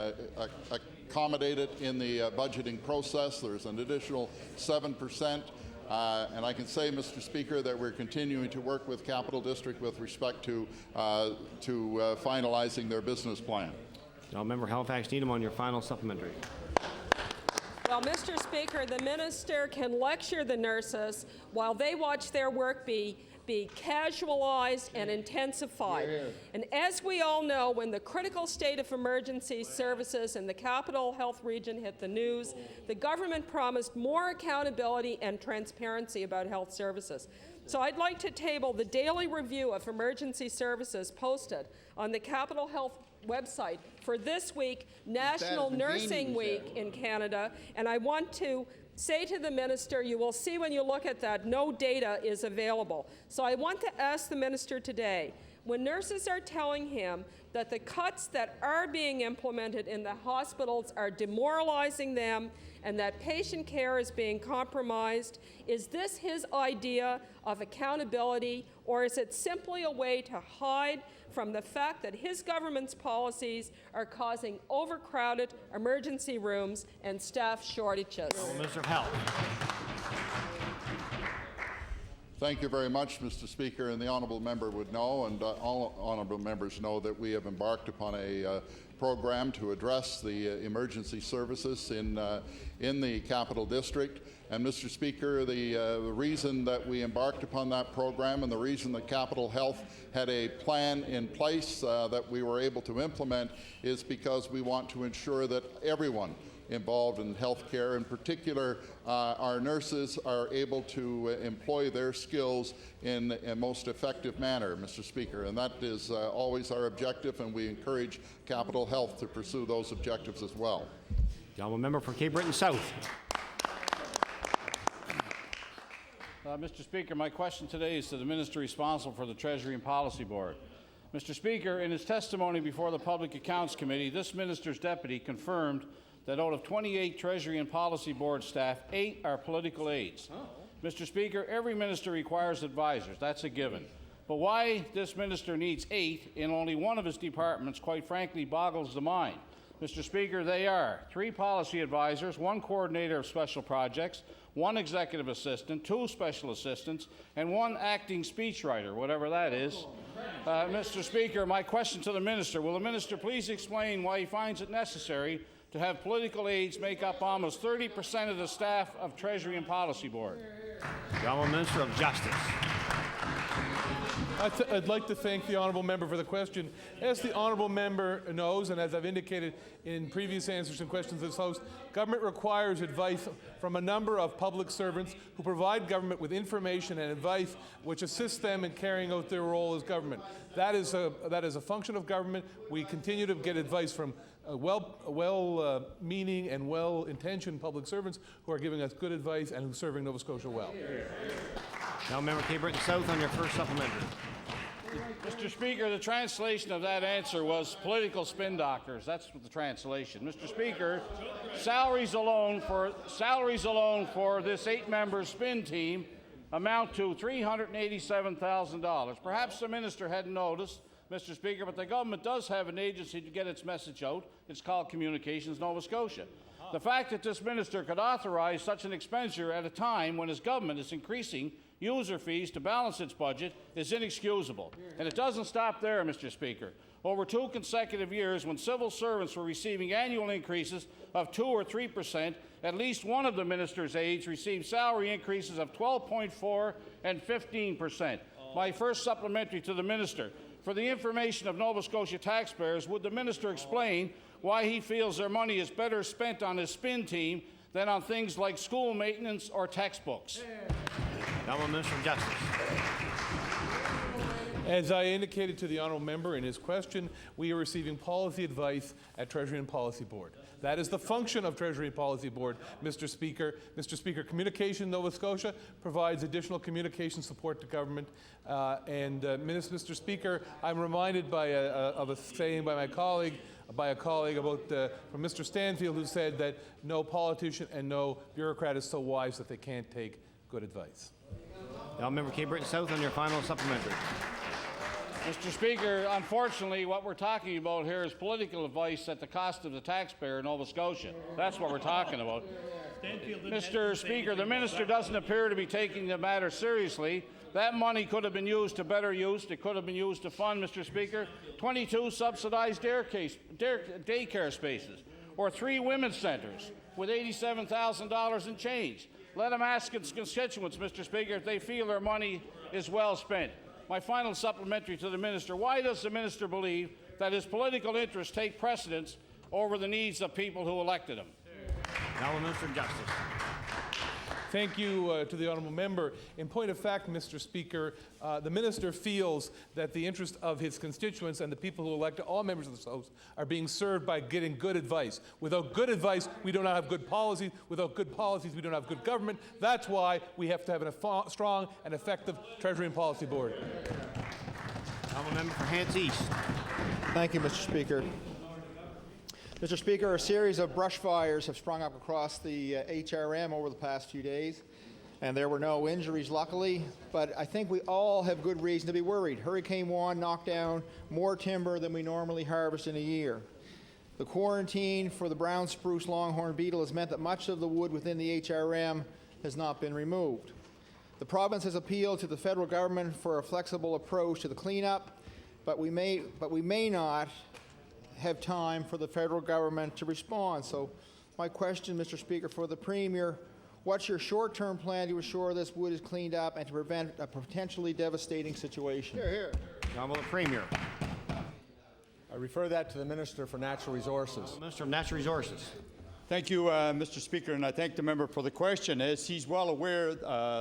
accommodated in the budgeting process. There's an additional 7%. And I can say, Mr. Speaker, that we're continuing to work with Capital District with respect to finalizing their business plan. Member Halifax Needham on your final supplementary. Well, Mr. Speaker, the minister can lecture the nurses while they watch their work be casualized and intensified. Yeah, yeah. And as we all know, when the critical state of emergency services in the Capital Health Region hit the news, the government promised more accountability and transparency about health services. So I'd like to table the daily review of emergency services posted on the Capital Health website for this week, National Nursing Week in Canada, and I want to say to the minister, you will see when you look at that, no data is available. So I want to ask the minister today, when nurses are telling him that the cuts that are being implemented in the hospitals are demoralizing them and that patient care is being compromised, is this his idea of accountability, or is it simply a way to hide from the fact that his government's policies are causing overcrowded emergency rooms and staff shortages? Minister of Health. Thank you very much, Mr. Speaker. And the honourable member would know, and all honourable members know, that we have embarked upon a program to address the emergency services in the Capital District. And Mr. Speaker, the reason that we embarked upon that program and the reason that Capital Health had a plan in place that we were able to implement is because we want to ensure that everyone involved in health care, in particular our nurses, are able to employ their skills in a most effective manner, Mr. Speaker. And that is always our objective, and we encourage Capital Health to pursue those objectives as well. The honourable member for Cape Breton South. Mr. Speaker, my question today is to the Minister responsible for the Treasury and Policy Board. Mr. Speaker, in his testimony before the Public Accounts Committee, this minister's deputy confirmed that out of 28 Treasury and Policy Board staff, 8 are political aides. Oh. Mr. Speaker, every minister requires advisors. That's a given. But why this minister needs 8 in only one of his departments, quite frankly, boggles the mind. Mr. Speaker, they are 3 policy advisors, 1 coordinator of special projects, 1 executive assistant, 2 special assistants, and 1 acting speechwriter, whatever that is. Mr. Speaker, my question to the minister, will the minister please explain why he finds it necessary to have political aides make up almost 30% of the staff of Treasury and Policy Board? The Honourable Minister of Justice. I'd like to thank the honourable member for the question. As the honourable member knows, and as I've indicated in previous answers and questions to this House, government requires advice from a number of public servants who provide government with information and advice which assists them in carrying out their role as government. That is a function of government. We continue to get advice from well-meaning and well-intentioned public servants who are giving us good advice and who are serving Nova Scotia well. Now, member Cape Breton South on your first supplementary. Mr. Speaker, the translation of that answer was political spin doctors. That's the translation. Mr. Speaker, salaries alone for this 8-member spin team amount to $387,000. Perhaps the minister hadn't noticed, Mr. Speaker, but the government does have an agency to get its message out. It's called Communications Nova Scotia. The fact that this minister could authorize such an expenditure at a time when his government is increasing user fees to balance its budget is inexcusable. And it doesn't stop there, Mr. Speaker. Over 2 consecutive years, when civil servants were receiving annual increases of 2 or 3%, at least one of the minister's aides received salary increases of 12.4 and 15%. My first supplementary to the minister. For the information of Nova Scotia taxpayers, would the minister explain why he feels their money is better spent on his spin team than on things like school maintenance or textbooks? Honourable Minister of Justice. As I indicated to the honourable member in his question, we are receiving policy advice at Treasury and Policy Board. That is the function of Treasury and Policy Board, Mr. Speaker. Mr. Speaker, Communication Nova Scotia provides additional communication support to government. Mr. Speaker, I'm reminded of a saying by a colleague about from Mr. Stanfield, who said that no politician and no bureaucrat is so wise that they can't take good advice. Now, Member Cape Breton South on your final supplementary. Mr. Speaker, unfortunately, what we're talking about here is political advice at the cost of the taxpayer in Nova Scotia. That's what we're talking about. Mr. Speaker, the minister doesn't appear to be taking the matter seriously. That money could have been used to better use. It could have been used to fund, Mr. Speaker, 22 subsidized daycare spaces, or 3 women's centres with $87,000 in change. Let him ask his constituents, Mr. Speaker, if they feel their money is well spent. My final supplementary to the minister: why does the minister believe that his political interests take precedence over the needs of people who elected him? Now, Minister of Justice. Thank you to the honourable member. In point of fact, Mr. Speaker, the minister feels that the interest of his constituents and the people who elect all members of this House are being served by getting good advice. Without good advice, we do not have good policies. Without good policies, we don't have good government. That's why we have to have a strong and effective Treasury and Policy Board. Honourable member for Hants East. Thank you, Mr. Speaker. Mr. Speaker, a series of brush fires have sprung up across the HRM over the past few days, and there were no injuries, luckily, but I think we all have good reason to be worried. Hurricane Juan knocked down more timber than we normally harvest in a year. The quarantine for the brown spruce longhorn beetle has meant that much of the wood within the HRM has not been removed. The province has appealed to the federal government for a flexible approach to the cleanup, but we may not have time for the federal government to respond. So my question, Mr. Speaker, for the Premier: what's your short-term plan to ensure this wood is cleaned up and to prevent a potentially devastating situation? Here, here. Honourable Premier. I refer that to the Minister for Natural Resources. Minister of Natural Resources. Thank you, Mr. Speaker, and I thank the member for the question. As he's well aware,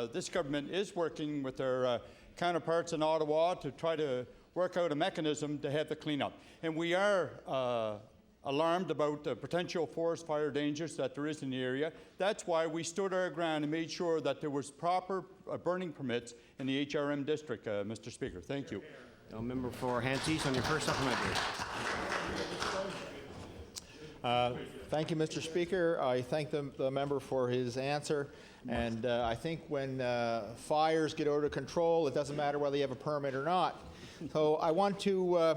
this government is working with their counterparts in Ottawa to try to work out a mechanism to have the cleanup. And we are alarmed about the potential forest fire dangers that there is in the area. That's why we stood our ground and made sure that there was proper burning permits in the HRM district, Mr. Speaker. Thank you. Now, member for Hants East on your first supplementary. Thank you, Mr. Speaker. I thank the member for his answer. And I think when fires get out of control, it doesn't matter whether you have a permit or not. So I want to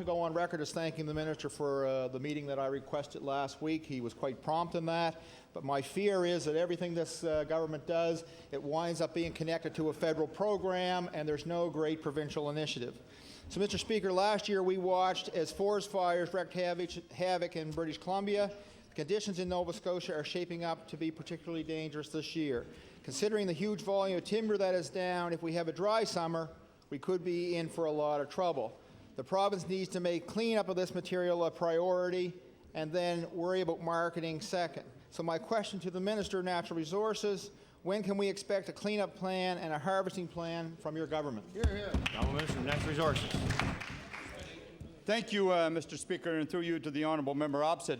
go on record as thanking the minister for the meeting that I requested last week. He was quite prompt in that. But my fear is that everything this government does, it winds up being connected to a federal program, and there's no great provincial initiative. So, Mr. Speaker, last year we watched as forest fires wreaked havoc in British Columbia. The conditions in Nova Scotia are shaping up to be particularly dangerous this year. Considering the huge volume of timber that is down, if we have a dry summer, we could be in for a lot of trouble. The province needs to make cleanup of this material a priority and then worry about marketing second. So my question to the Minister of Natural Resources: when can we expect a cleanup plan and a harvesting plan from your government? Here, here. Honourable Minister of Natural Resources. Thank you, Mr. Speaker, and through you to the honourable member opposite.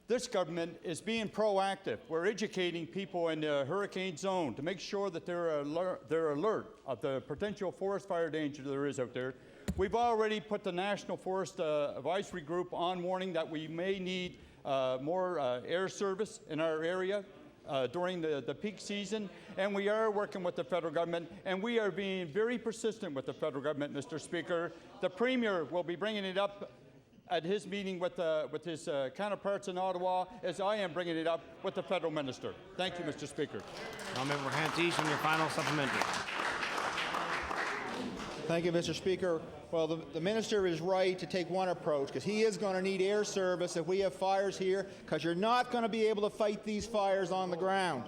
this government is being proactive. We're educating people in the hurricane zone to make sure that they're alert of the potential forest fire danger there is out there. We've already put the National Forest Advisory Group on warning that we may need more air service in our area during the peak season, and we are working with the federal government, and we are being very persistent with the federal government, Mr. Speaker. The Premier will be bringing it up at his meeting with his counterparts in Ottawa, as I am bringing it up with the federal minister. Thank you, Mr. Speaker. Now, Member Hantz on your final supplementary. Thank you, Mr. Speaker. Well, the minister is right to take one approach, because he is going to need air service if we have fires here, because you're not going to be able to fight these fires on the ground.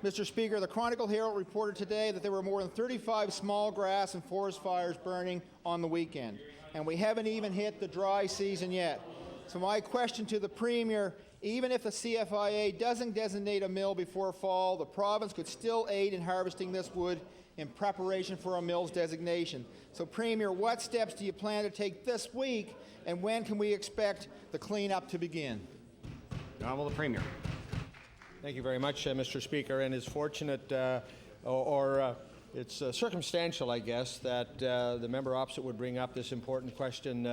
Mr. Speaker, the Chronicle Herald reported today that there were more than 35 small grass and forest fires burning on the weekend, and we haven't even hit the dry season yet. So my question to the Premier, even if the CFIA doesn't designate a mill before fall, the province could still aid in harvesting this wood in preparation for a mill's designation. So, Premier, what steps do you plan to take this week, and when can we expect the cleanup to begin? Honourable the Premier. Thank you very much, Mr. Speaker. And it's fortunate, it's circumstantial, I guess, that the member opposite would bring up this important question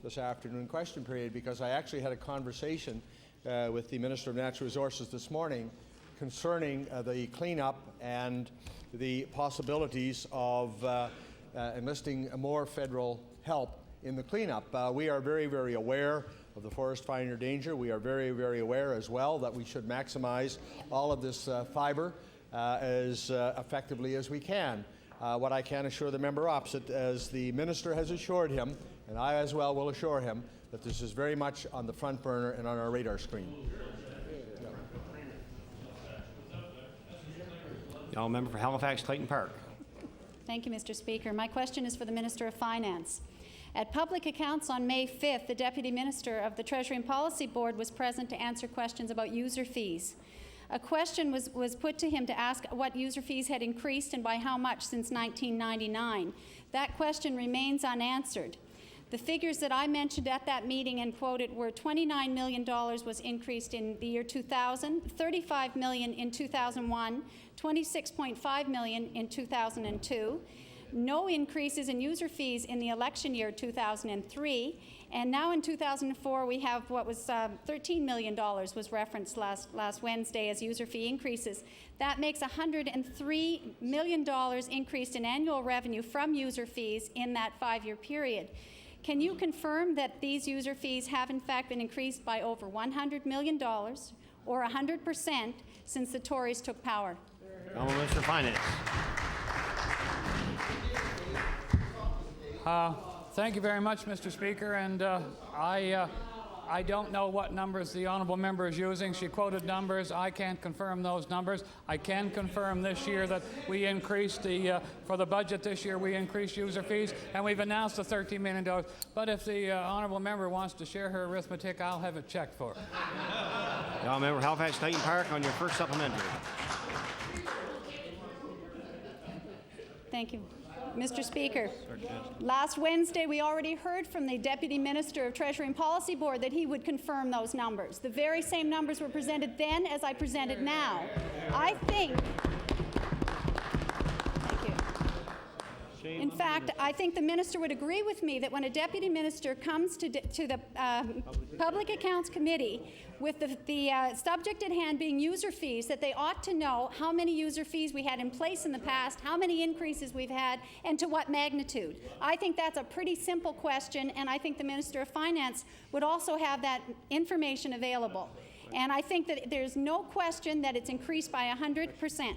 this afternoon question period, because I actually had a conversation with the Minister of Natural Resources this morning concerning the cleanup and the possibilities of enlisting more federal help in the cleanup. We are very, very aware of the forest fire danger. We are very, very aware as well that we should maximize all of this fiber as effectively as we can. What I can assure the member opposite, as the minister has assured him, and I as well will assure him, that this is very much on the front burner and on our radar screen. The member for Halifax Clayton Park. Thank you, Mr. Speaker. My question is for the Minister of Finance. At public accounts on May 5th, the Deputy Minister of the Treasury and Policy Board was present to answer questions about user fees. A question was put to him to ask what user fees had increased and by how much since 1999. That question remains unanswered. The figures that I mentioned at that meeting and quoted were $29 million was increased in the year 2000, $35 million in 2001, $26.5 million in 2002, no increases in user fees in the election year 2003, and now in 2004 we have what was $13 million was referenced last Wednesday as user fee increases. That makes $103 million increased in annual revenue from user fees in that 5-year period. Can you confirm that these user fees have in fact been increased by over $100 million, or 100%, since the Tories took power? Honourable Minister of Finance. Thank you very much, Mr. Speaker, and I don't know what numbers the honourable member is using. She quoted numbers. I can't confirm those numbers. I can confirm this year that we increased for the budget this year, we increased user fees, and we've announced the $13 million. But if the honourable member wants to share her arithmetic, I'll have it checked for her. The honourable member Halifax Clayton Park on your first supplementary. Thank you. Mr. Speaker, last Wednesday we already heard from the Deputy Minister of Treasury and Policy Board that he would confirm those numbers. The very same numbers were presented then as I presented now. I think, in fact, I think the Minister would agree with me that when a Deputy Minister comes to the Public Accounts Committee with the subject at hand being user fees, that they ought to know how many user fees we had in place in the past, how many increases we've had, and to what magnitude. I think that's a pretty simple question, and I think the Minister of Finance would also have that information available. And I think that there's no question that it's increased by 100%.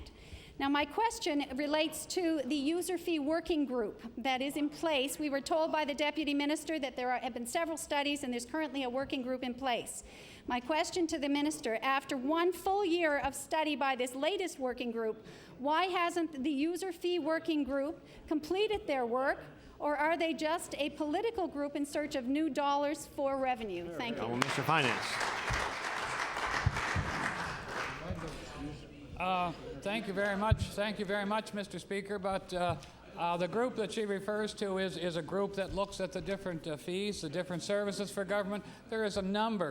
Now, my question relates to the user fee working group that is in place. We were told by the Deputy Minister that there have been several studies and there's currently a working group in place. My question to the Minister, after 1 full year of study by this latest working group, why hasn't the user fee working group completed their work, or are they just a political group in search of new dollars for revenue? Thank you. Mr. Finance. Thank you very much. Thank you very much, Mr. Speaker. But The group that she refers to is a group that looks at the different fees, the different services for government. There is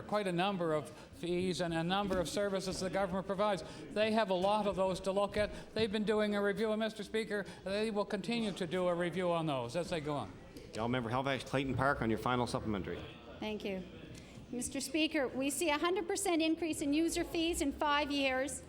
quite a number of fees and a number of services the government provides. They have a lot of those to look at. They've been doing a review, and Mr. Speaker, they will continue to do a review on those as they go on. The Honourable Member Halifax Clayton Park on your final supplementary. Thank you. Mr. Speaker, we see a 100% increase in user fees in 5 years,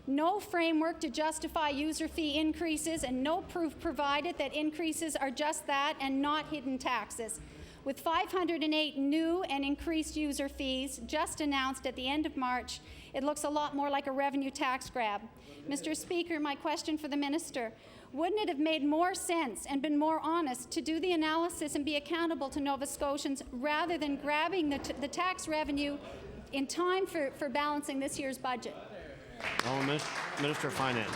no framework to justify user fee increases, and no proof provided that increases are just that and not hidden taxes. With 508 new and increased user fees just announced at the end of March, it looks a lot more like a revenue tax grab. Mr. Speaker, my question for the Minister: wouldn't it have made more sense and been more honest to do the analysis and be accountable to Nova Scotians rather than grabbing the tax revenue in time for balancing this year's budget? Minister of Finance.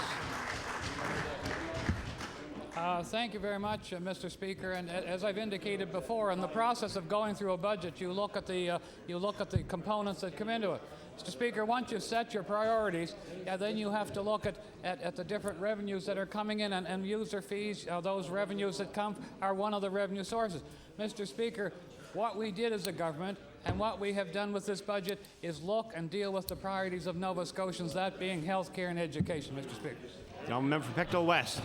Thank you very much, Mr. Speaker. And as I've indicated before, in the process of going through a budget, you look at the components that come into it. Mr. Speaker, once you've set your priorities, then you have to look at the different revenues that are coming in, and user fees, those revenues that come are one of the revenue sources. Mr. Speaker, what we did as a government and what we have done with this budget is look and deal with the priorities of Nova Scotians, that being health care and education, Mr. Speaker. The Honourable Member for Pictou West.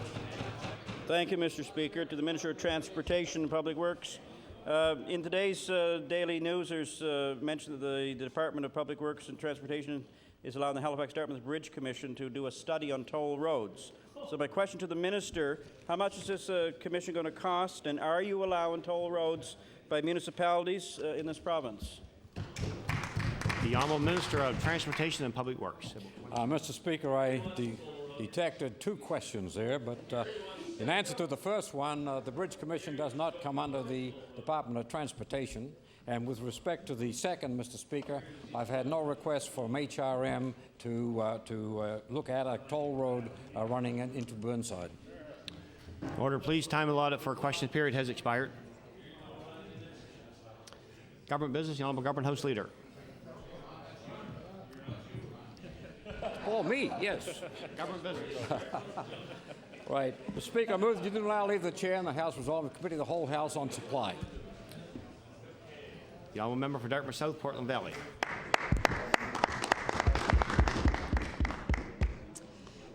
Thank you, Mr. Speaker. To the Minister of Transportation and Public Works. In today's daily news, there's mention that the Department of Public Works and Transportation is allowing the Halifax Dartmouth Bridge Commission to do a study on toll roads. So my question to the Minister: how much is this commission going to cost, and are you allowing toll roads by municipalities in this province? The Honourable Minister of Transportation and Public Works. Mr. Speaker, I detected two questions there, but in answer to the first one, the Bridge Commission does not come under the Department of Transportation. And with respect to the second, Mr. Speaker, I've had no request from HRM to look at a toll road running into Burnside. Order, please. Time allotted for a question period has expired. Government business, the Honourable Government House Leader. Oh, me, yes. Government business. Right. Mr. Speaker, I move that you do not leave the chair and the House resolve the committee of the whole House on supply. The Honourable Member for Dartmouth South, Portland Valley.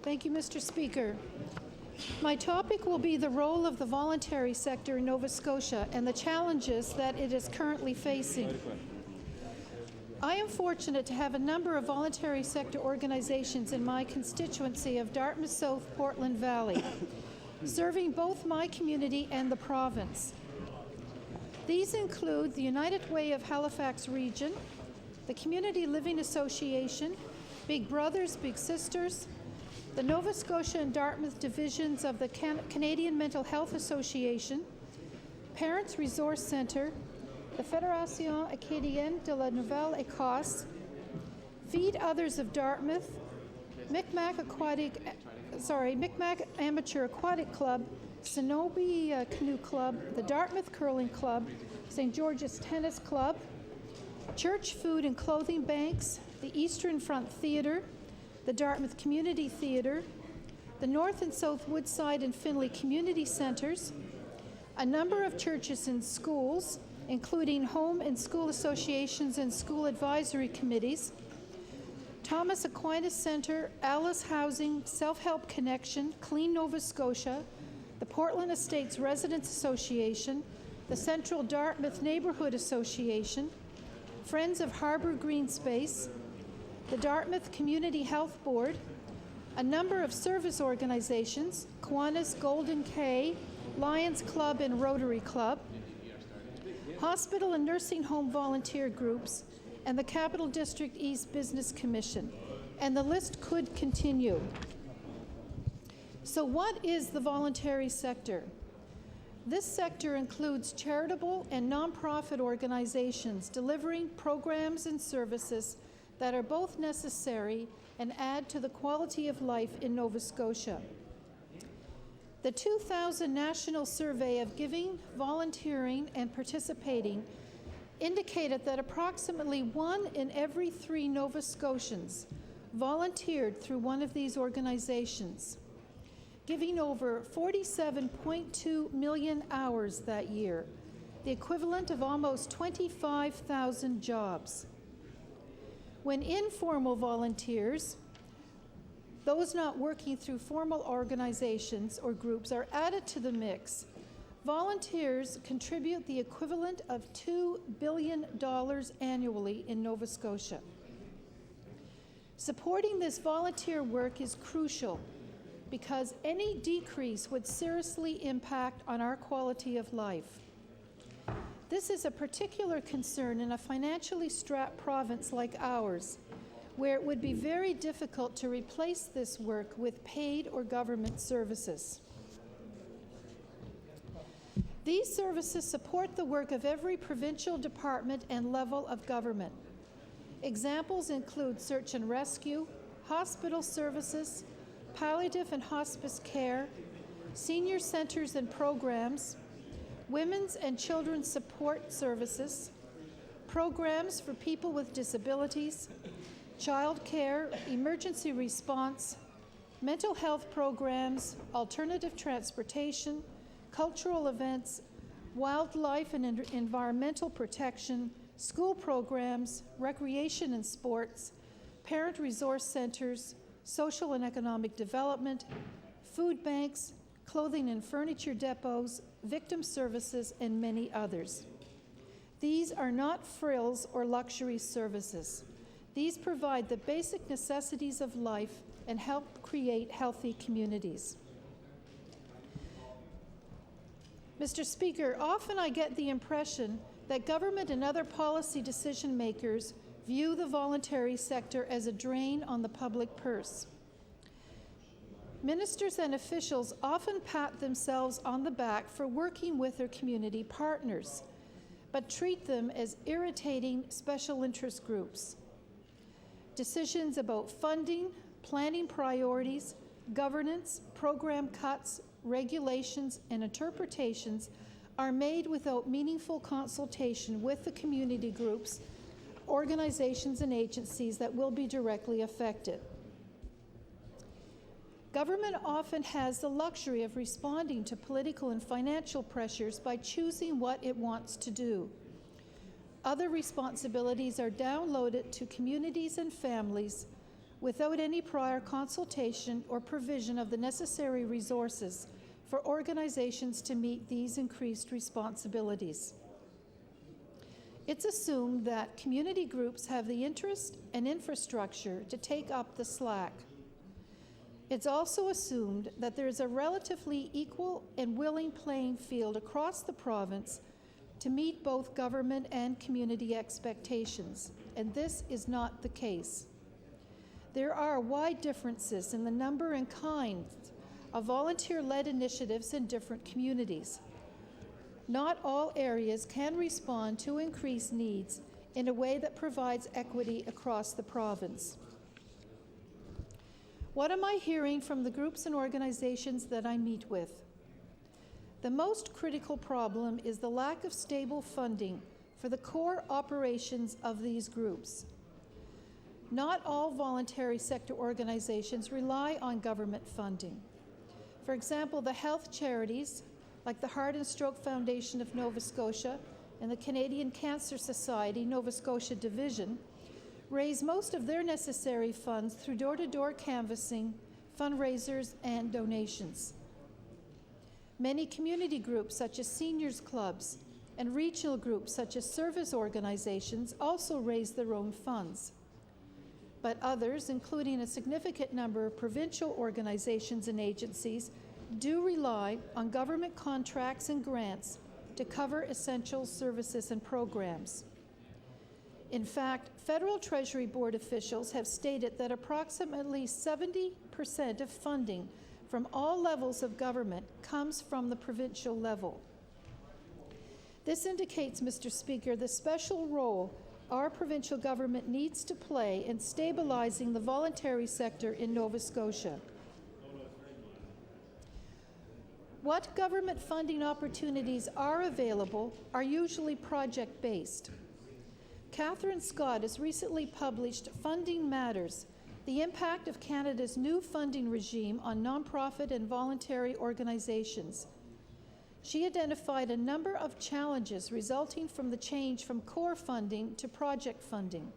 Thank you, Mr. Speaker. My topic will be the role of the voluntary sector in Nova Scotia and the challenges that it is currently facing. I am fortunate to have a number of voluntary sector organizations in my constituency of Dartmouth South, Portland Valley, serving both my community and the province. These include the United Way of Halifax Region, the Community Living Association, Big Brothers, Big Sisters, the Nova Scotia and Dartmouth divisions of the Canadian Mental Health Association, Parents Resource Centre, the Fédération Acadienne de la Nouvelle-Écosse, Feed Others of Dartmouth, Micmac Amateur Aquatic Club, Sonobe Canoe Club, the Dartmouth Curling Club, St. George's Tennis Club, Church Food and Clothing Banks, the Eastern Front Theatre, the Dartmouth Community Theatre, the North and South Woodside and Finley Community Centres, a number of churches and schools, including home and school associations and school advisory committees, Thomas Aquinas Centre, Alice Housing, Self-Help Connection, Clean Nova Scotia, the Portland Estates Residents Association, the Central Dartmouth Neighbourhood Association, Friends of Harbour Green Space, the Dartmouth Community Health Board, a number of service organizations, Kiwanis Golden K, Lions Club and Rotary Club, hospital and nursing home volunteer groups, and the Capital District East Business Commission. And the list could continue. So what is the voluntary sector? This sector includes charitable and nonprofit organizations delivering programs and services that are both necessary and add to the quality of life in Nova Scotia. The 2000 National Survey of Giving, Volunteering, and Participating indicated that approximately 1 in every 3 Nova Scotians volunteered through one of these organizations. giving over 47.2 million hours that year, the equivalent of almost 25,000 jobs. When informal volunteers, those not working through formal organizations or groups, are added to the mix, volunteers contribute the equivalent of $2 billion annually in Nova Scotia. Supporting this volunteer work is crucial because any decrease would seriously impact on our quality of life. This is a particular concern in a financially strapped province like ours, where it would be very difficult to replace this work with paid or government services. These services support the work of every provincial department and level of government. Examples include search and rescue, hospital services, palliative and hospice care, senior centers and programs, women's and children's support services, programs for people with disabilities, child care, emergency response, mental health programs, alternative transportation, cultural events, wildlife and environmental protection, school programs, recreation and sports, parent resource centers, social and economic development, food banks, clothing and furniture depots, victim services, and many others. These are not frills or luxury services. These provide the basic necessities of life and help create healthy communities. Mr. Speaker, often I get the impression that government and other policy decision makers view the voluntary sector as a drain on the public purse. Ministers and officials often pat themselves on the back for working with their community partners, but treat them as irritating special interest groups. Decisions about funding, planning priorities, governance, program cuts, regulations, and interpretations are made without meaningful consultation with the community groups, organizations, and agencies that will be directly affected. Government often has the luxury of responding to political and financial pressures by choosing what it wants to do. Other responsibilities are downloaded to communities and families without any prior consultation or provision of the necessary resources for organizations to meet these increased responsibilities. It's assumed that community groups have the interest and infrastructure to take up the slack. It's also assumed that there is a relatively equal and willing playing field across the province to meet both government and community expectations, and this is not the case. There are wide differences in the number and kind of volunteer-led initiatives in different communities. Not all areas can respond to increased needs in a way that provides equity across the province. What am I hearing from the groups and organizations that I meet with? The most critical problem is the lack of stable funding for the core operations of these groups. Not all voluntary sector organizations rely on government funding. For example, the health charities, like the Heart and Stroke Foundation of Nova Scotia and the Canadian Cancer Society Nova Scotia Division, raise most of their necessary funds through door-to-door canvassing, fundraisers, and donations. Many community groups, such as seniors clubs, and regional groups, such as service organizations, also raise their own funds. But others, including a significant number of provincial organizations and agencies, do rely on government contracts and grants to cover essential services and programs. In fact, Federal Treasury Board officials have stated that approximately 70% of funding from all levels of government comes from the provincial level. This indicates, Mr. Speaker, the special role our provincial government needs to play in stabilizing the voluntary sector in Nova Scotia. What government funding opportunities are available are usually project-based. Catherine Scott has recently published Funding Matters, the impact of Canada's new funding regime on nonprofit and voluntary organizations. She identified a number of challenges resulting from the change from core funding to project funding.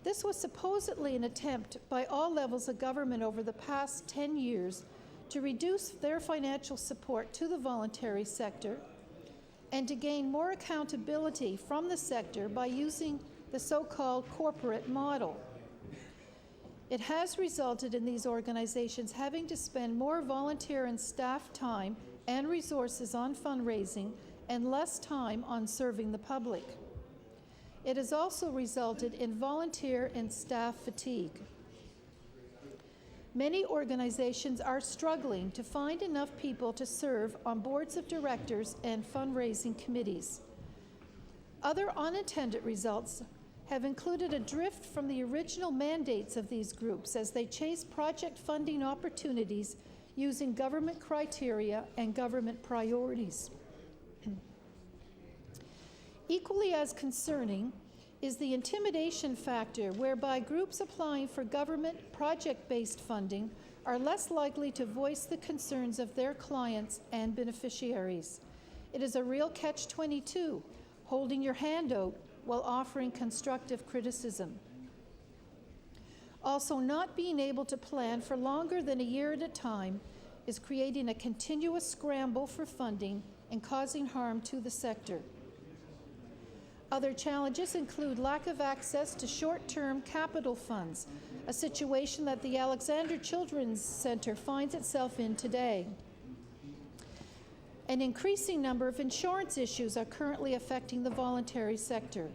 This was supposedly an attempt by all levels of government over the past 10 years to reduce their financial support to the voluntary sector and to gain more accountability from the sector by using the so-called corporate model. It has resulted in these organizations having to spend more volunteer and staff time and resources on fundraising and less time on serving the public. It has also resulted in volunteer and staff fatigue. Many organizations are struggling to find enough people to serve on boards of directors and fundraising committees. Other unintended results have included a drift from the original mandates of these groups as they chase project funding opportunities using government criteria and government priorities. Equally as concerning is the intimidation factor, whereby groups applying for government project-based funding are less likely to voice the concerns of their clients and beneficiaries. It is a real catch-22, holding your hand out while offering constructive criticism. Also, not being able to plan for longer than a year at a time is creating a continuous scramble for funding and causing harm to the sector. Other challenges include lack of access to short-term capital funds, a situation that the Alexander Children's Centre finds itself in today. An increasing number of insurance issues are currently affecting the voluntary sector.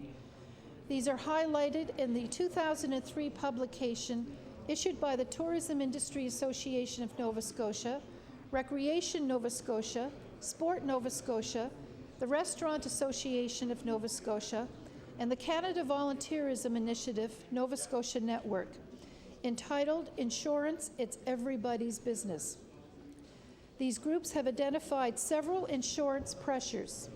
These are highlighted in the 2003 publication issued by the Tourism Industry Association of Nova Scotia, Recreation Nova Scotia, Sport Nova Scotia, the Restaurant Association of Nova Scotia, and the Canada Volunteerism Initiative Nova Scotia Network, entitled Insurance, It's Everybody's Business. These groups have identified several insurance pressures.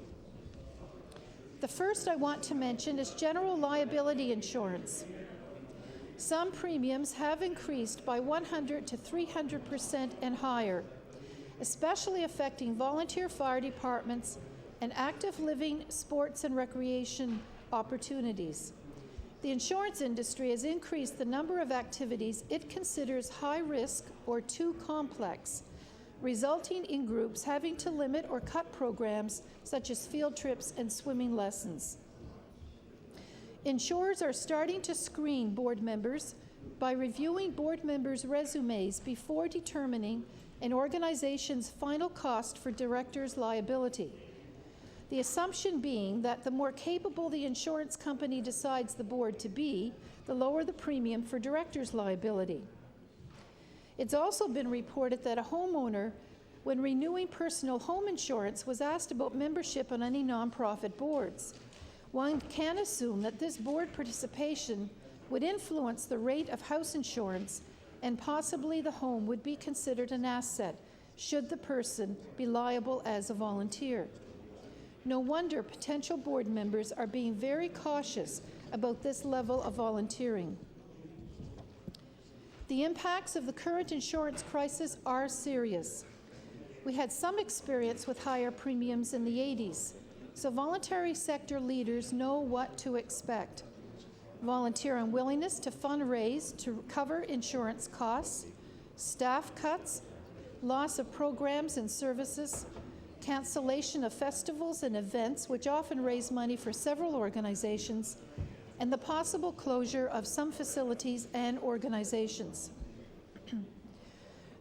The first I want to mention is general liability insurance. Some premiums have increased by 100 to 300% and higher, especially affecting volunteer fire departments and active living, sports and recreation opportunities. The insurance industry has increased the number of activities it considers high risk or too complex, resulting in groups having to limit or cut programs such as field trips and swimming lessons. Insurers are starting to screen board members by reviewing board members' resumes before determining an organization's final cost for directors' liability. The assumption being that the more capable the insurance company decides the board to be, the lower the premium for directors' liability. It's also been reported that a homeowner, when renewing personal home insurance, was asked about membership on any nonprofit boards. One can assume that this board participation would influence the rate of house insurance, and possibly the home would be considered an asset should the person be liable as a volunteer. No wonder potential board members are being very cautious about this level of volunteering. The impacts of the current insurance crisis are serious. We had some experience with higher premiums in the 80s, so voluntary sector leaders know what to expect. Volunteer unwillingness to fundraise to cover insurance costs, staff cuts, loss of programs and services, cancellation of festivals and events, which often raise money for several organizations, and the possible closure of some facilities and organizations.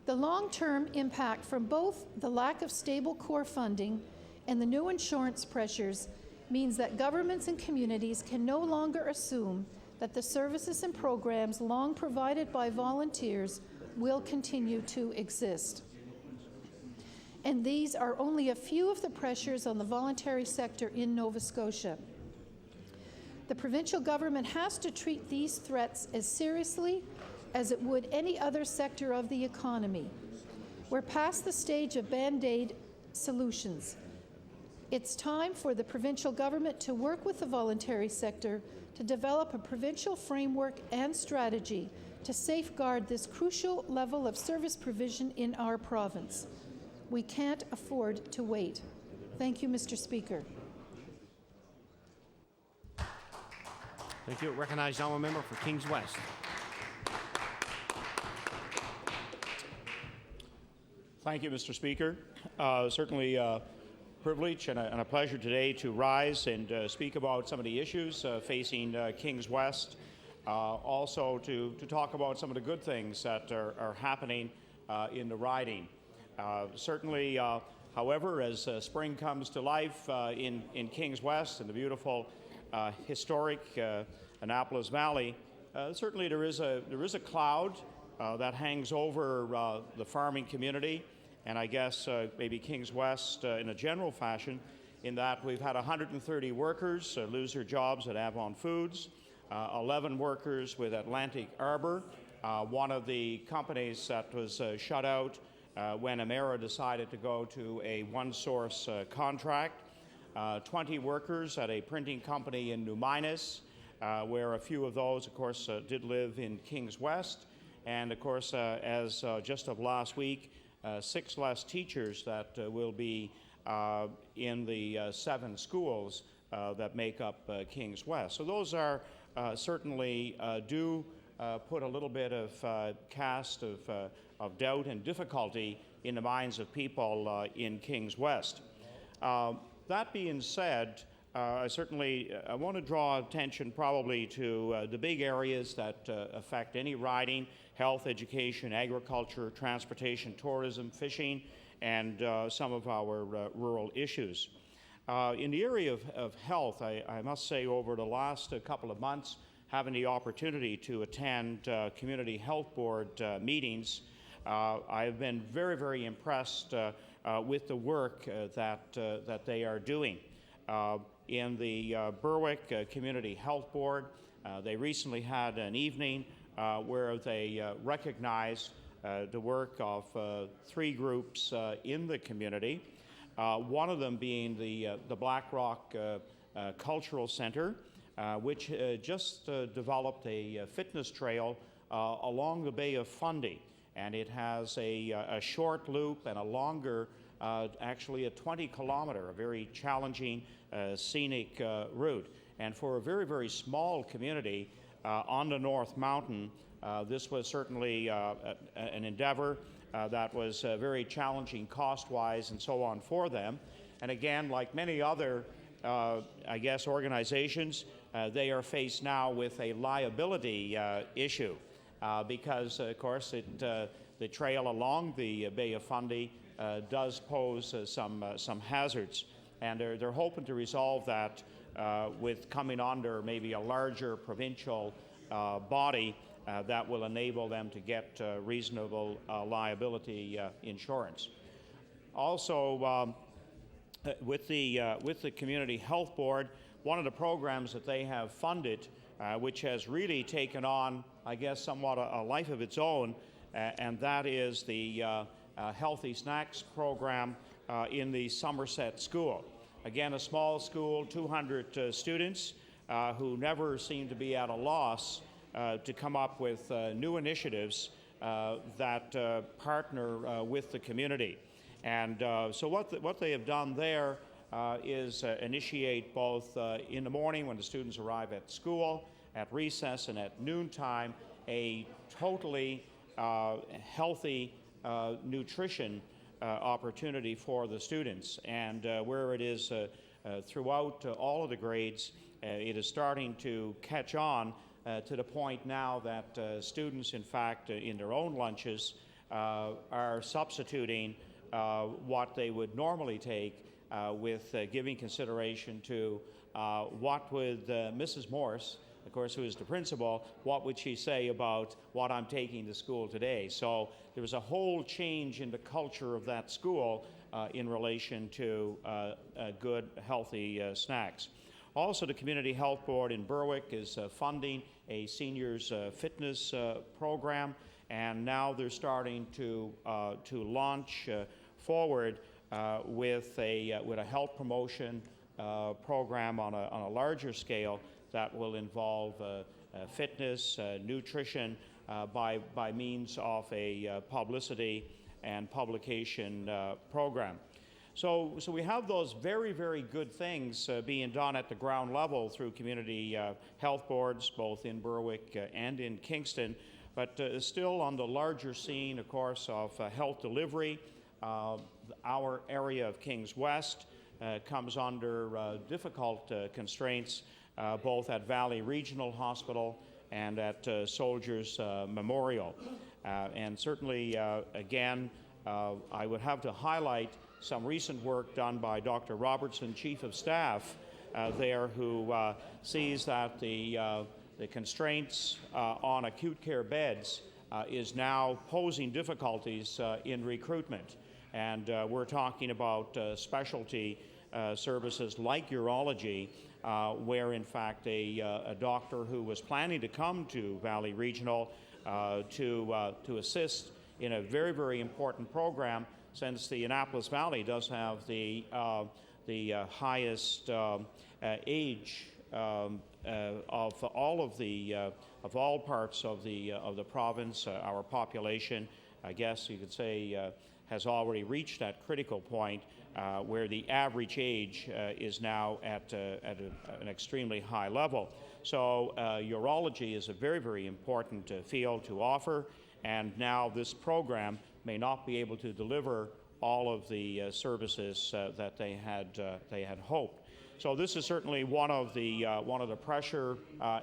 The long-term impact from both the lack of stable core funding and the new insurance pressures means that governments and communities can no longer assume that the services and programs long provided by volunteers will continue to exist. And these are only a few of the pressures on the voluntary sector in Nova Scotia. The provincial government has to treat these threats as seriously as it would any other sector of the economy. We're past the stage of Band-Aid solutions. It's time for the provincial government to work with the voluntary sector to develop a provincial framework and strategy to safeguard this crucial level of service provision in our province. We can't afford to wait. Thank you, Mr. Speaker. Thank you. Recognize the honourable member for Kings West. Thank you, Mr. Speaker. Certainly a privilege and a pleasure today to rise and speak about some of the issues facing Kings West. Also to talk about some of the good things that are happening in the riding. Certainly, however, as spring comes to life in Kings West and the beautiful historic Annapolis Valley, certainly there is a cloud that hangs over the farming community, and I guess maybe Kings West in a general fashion, in that we've had 130 workers lose their jobs at Avon Foods, 11 workers with Atlantic Arbor, one of the companies that was shut out when Emera decided to go to a one-source contract, 20 workers at a printing company in New Minas, where a few of those, of course, did live in Kings West, and of course, as just of last week, 6 less teachers that will be in the 7 schools that make up Kings West. So those are certainly do put a little bit of cast of doubt and difficulty in the minds of people in Kings West. That being said, I want to draw attention probably to the big areas that affect any riding: health, education, agriculture, transportation, tourism, fishing, and some of our rural issues. In the area of health, I must say over the last couple of months, having the opportunity to attend Community Health Board meetings, I've been very, very impressed with the work that they are doing. In the Berwick Community Health Board, they recently had an evening where they recognized the work of 3 groups in the community, one of them being the Black Rock Cultural Center, which just developed a fitness trail along the Bay of Fundy. And it has a short loop and a longer, actually a 20-kilometer, a very challenging scenic route. And for a very, very small community on the North Mountain, this was certainly an endeavor that was very challenging cost-wise and so on for them. And again, like many other, I guess, organizations, they are faced now with a liability issue because, of course, the trail along the Bay of Fundy does pose some hazards. And they're hoping to resolve that with coming under maybe a larger provincial body that will enable them to get reasonable liability insurance. Also, with the Community Health Board, one of the programs that they have funded, which has really taken on, I guess, somewhat a life of its own, and that is the Healthy Snacks program in the Somerset School. Again, a small school, 200 students who never seem to be at a loss to come up with new initiatives that partner with the community. And so what they have done there is initiate both in the morning when the students arrive at school, at recess, and at noontime, a totally healthy nutrition opportunity for the students. And where it is throughout all of the grades, it is starting to catch on to the point now that students, in fact, in their own lunches are substituting what they would normally take with giving consideration to what would Mrs. Morse, of course, who is the principal, what would she say about what I'm taking to school today? So there was a whole change in the culture of that school in relation to good, healthy snacks. Also, the Community Health Board in Berwick is funding a seniors fitness program, and now they're starting to launch forward with a health promotion program on a larger scale that will involve fitness, nutrition, by means of a publicity and publication program. So we have those very, very good things being done at the ground level through community health boards, both in Berwick and in Kingston, but still on the larger scene, of course, of health delivery. Our area of Kings West comes under difficult constraints, both at Valley Regional Hospital and at Soldiers Memorial. And certainly, again, I would have to highlight some recent work done by Dr. Robertson, Chief of Staff there, who sees that the constraints on acute care beds is now posing difficulties in recruitment. And we're talking about specialty services like urology, where in fact a doctor who was planning to come to Valley Regional to assist in a very, very important program, since the Annapolis Valley does have the highest age of all parts of the province. Our population, I guess you could say, has already reached that critical point where the average age is now at an extremely high level. So urology is a very, very important field to offer, and now this program may not be able to deliver all of the services that they had hoped. So this is certainly one of the pressure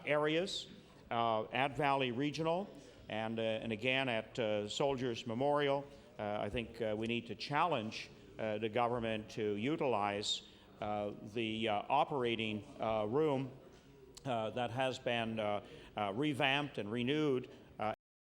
areas at Valley Regional, and again at Soldiers Memorial. I think we need to challenge the government to utilize the operating room that has been revamped and renewed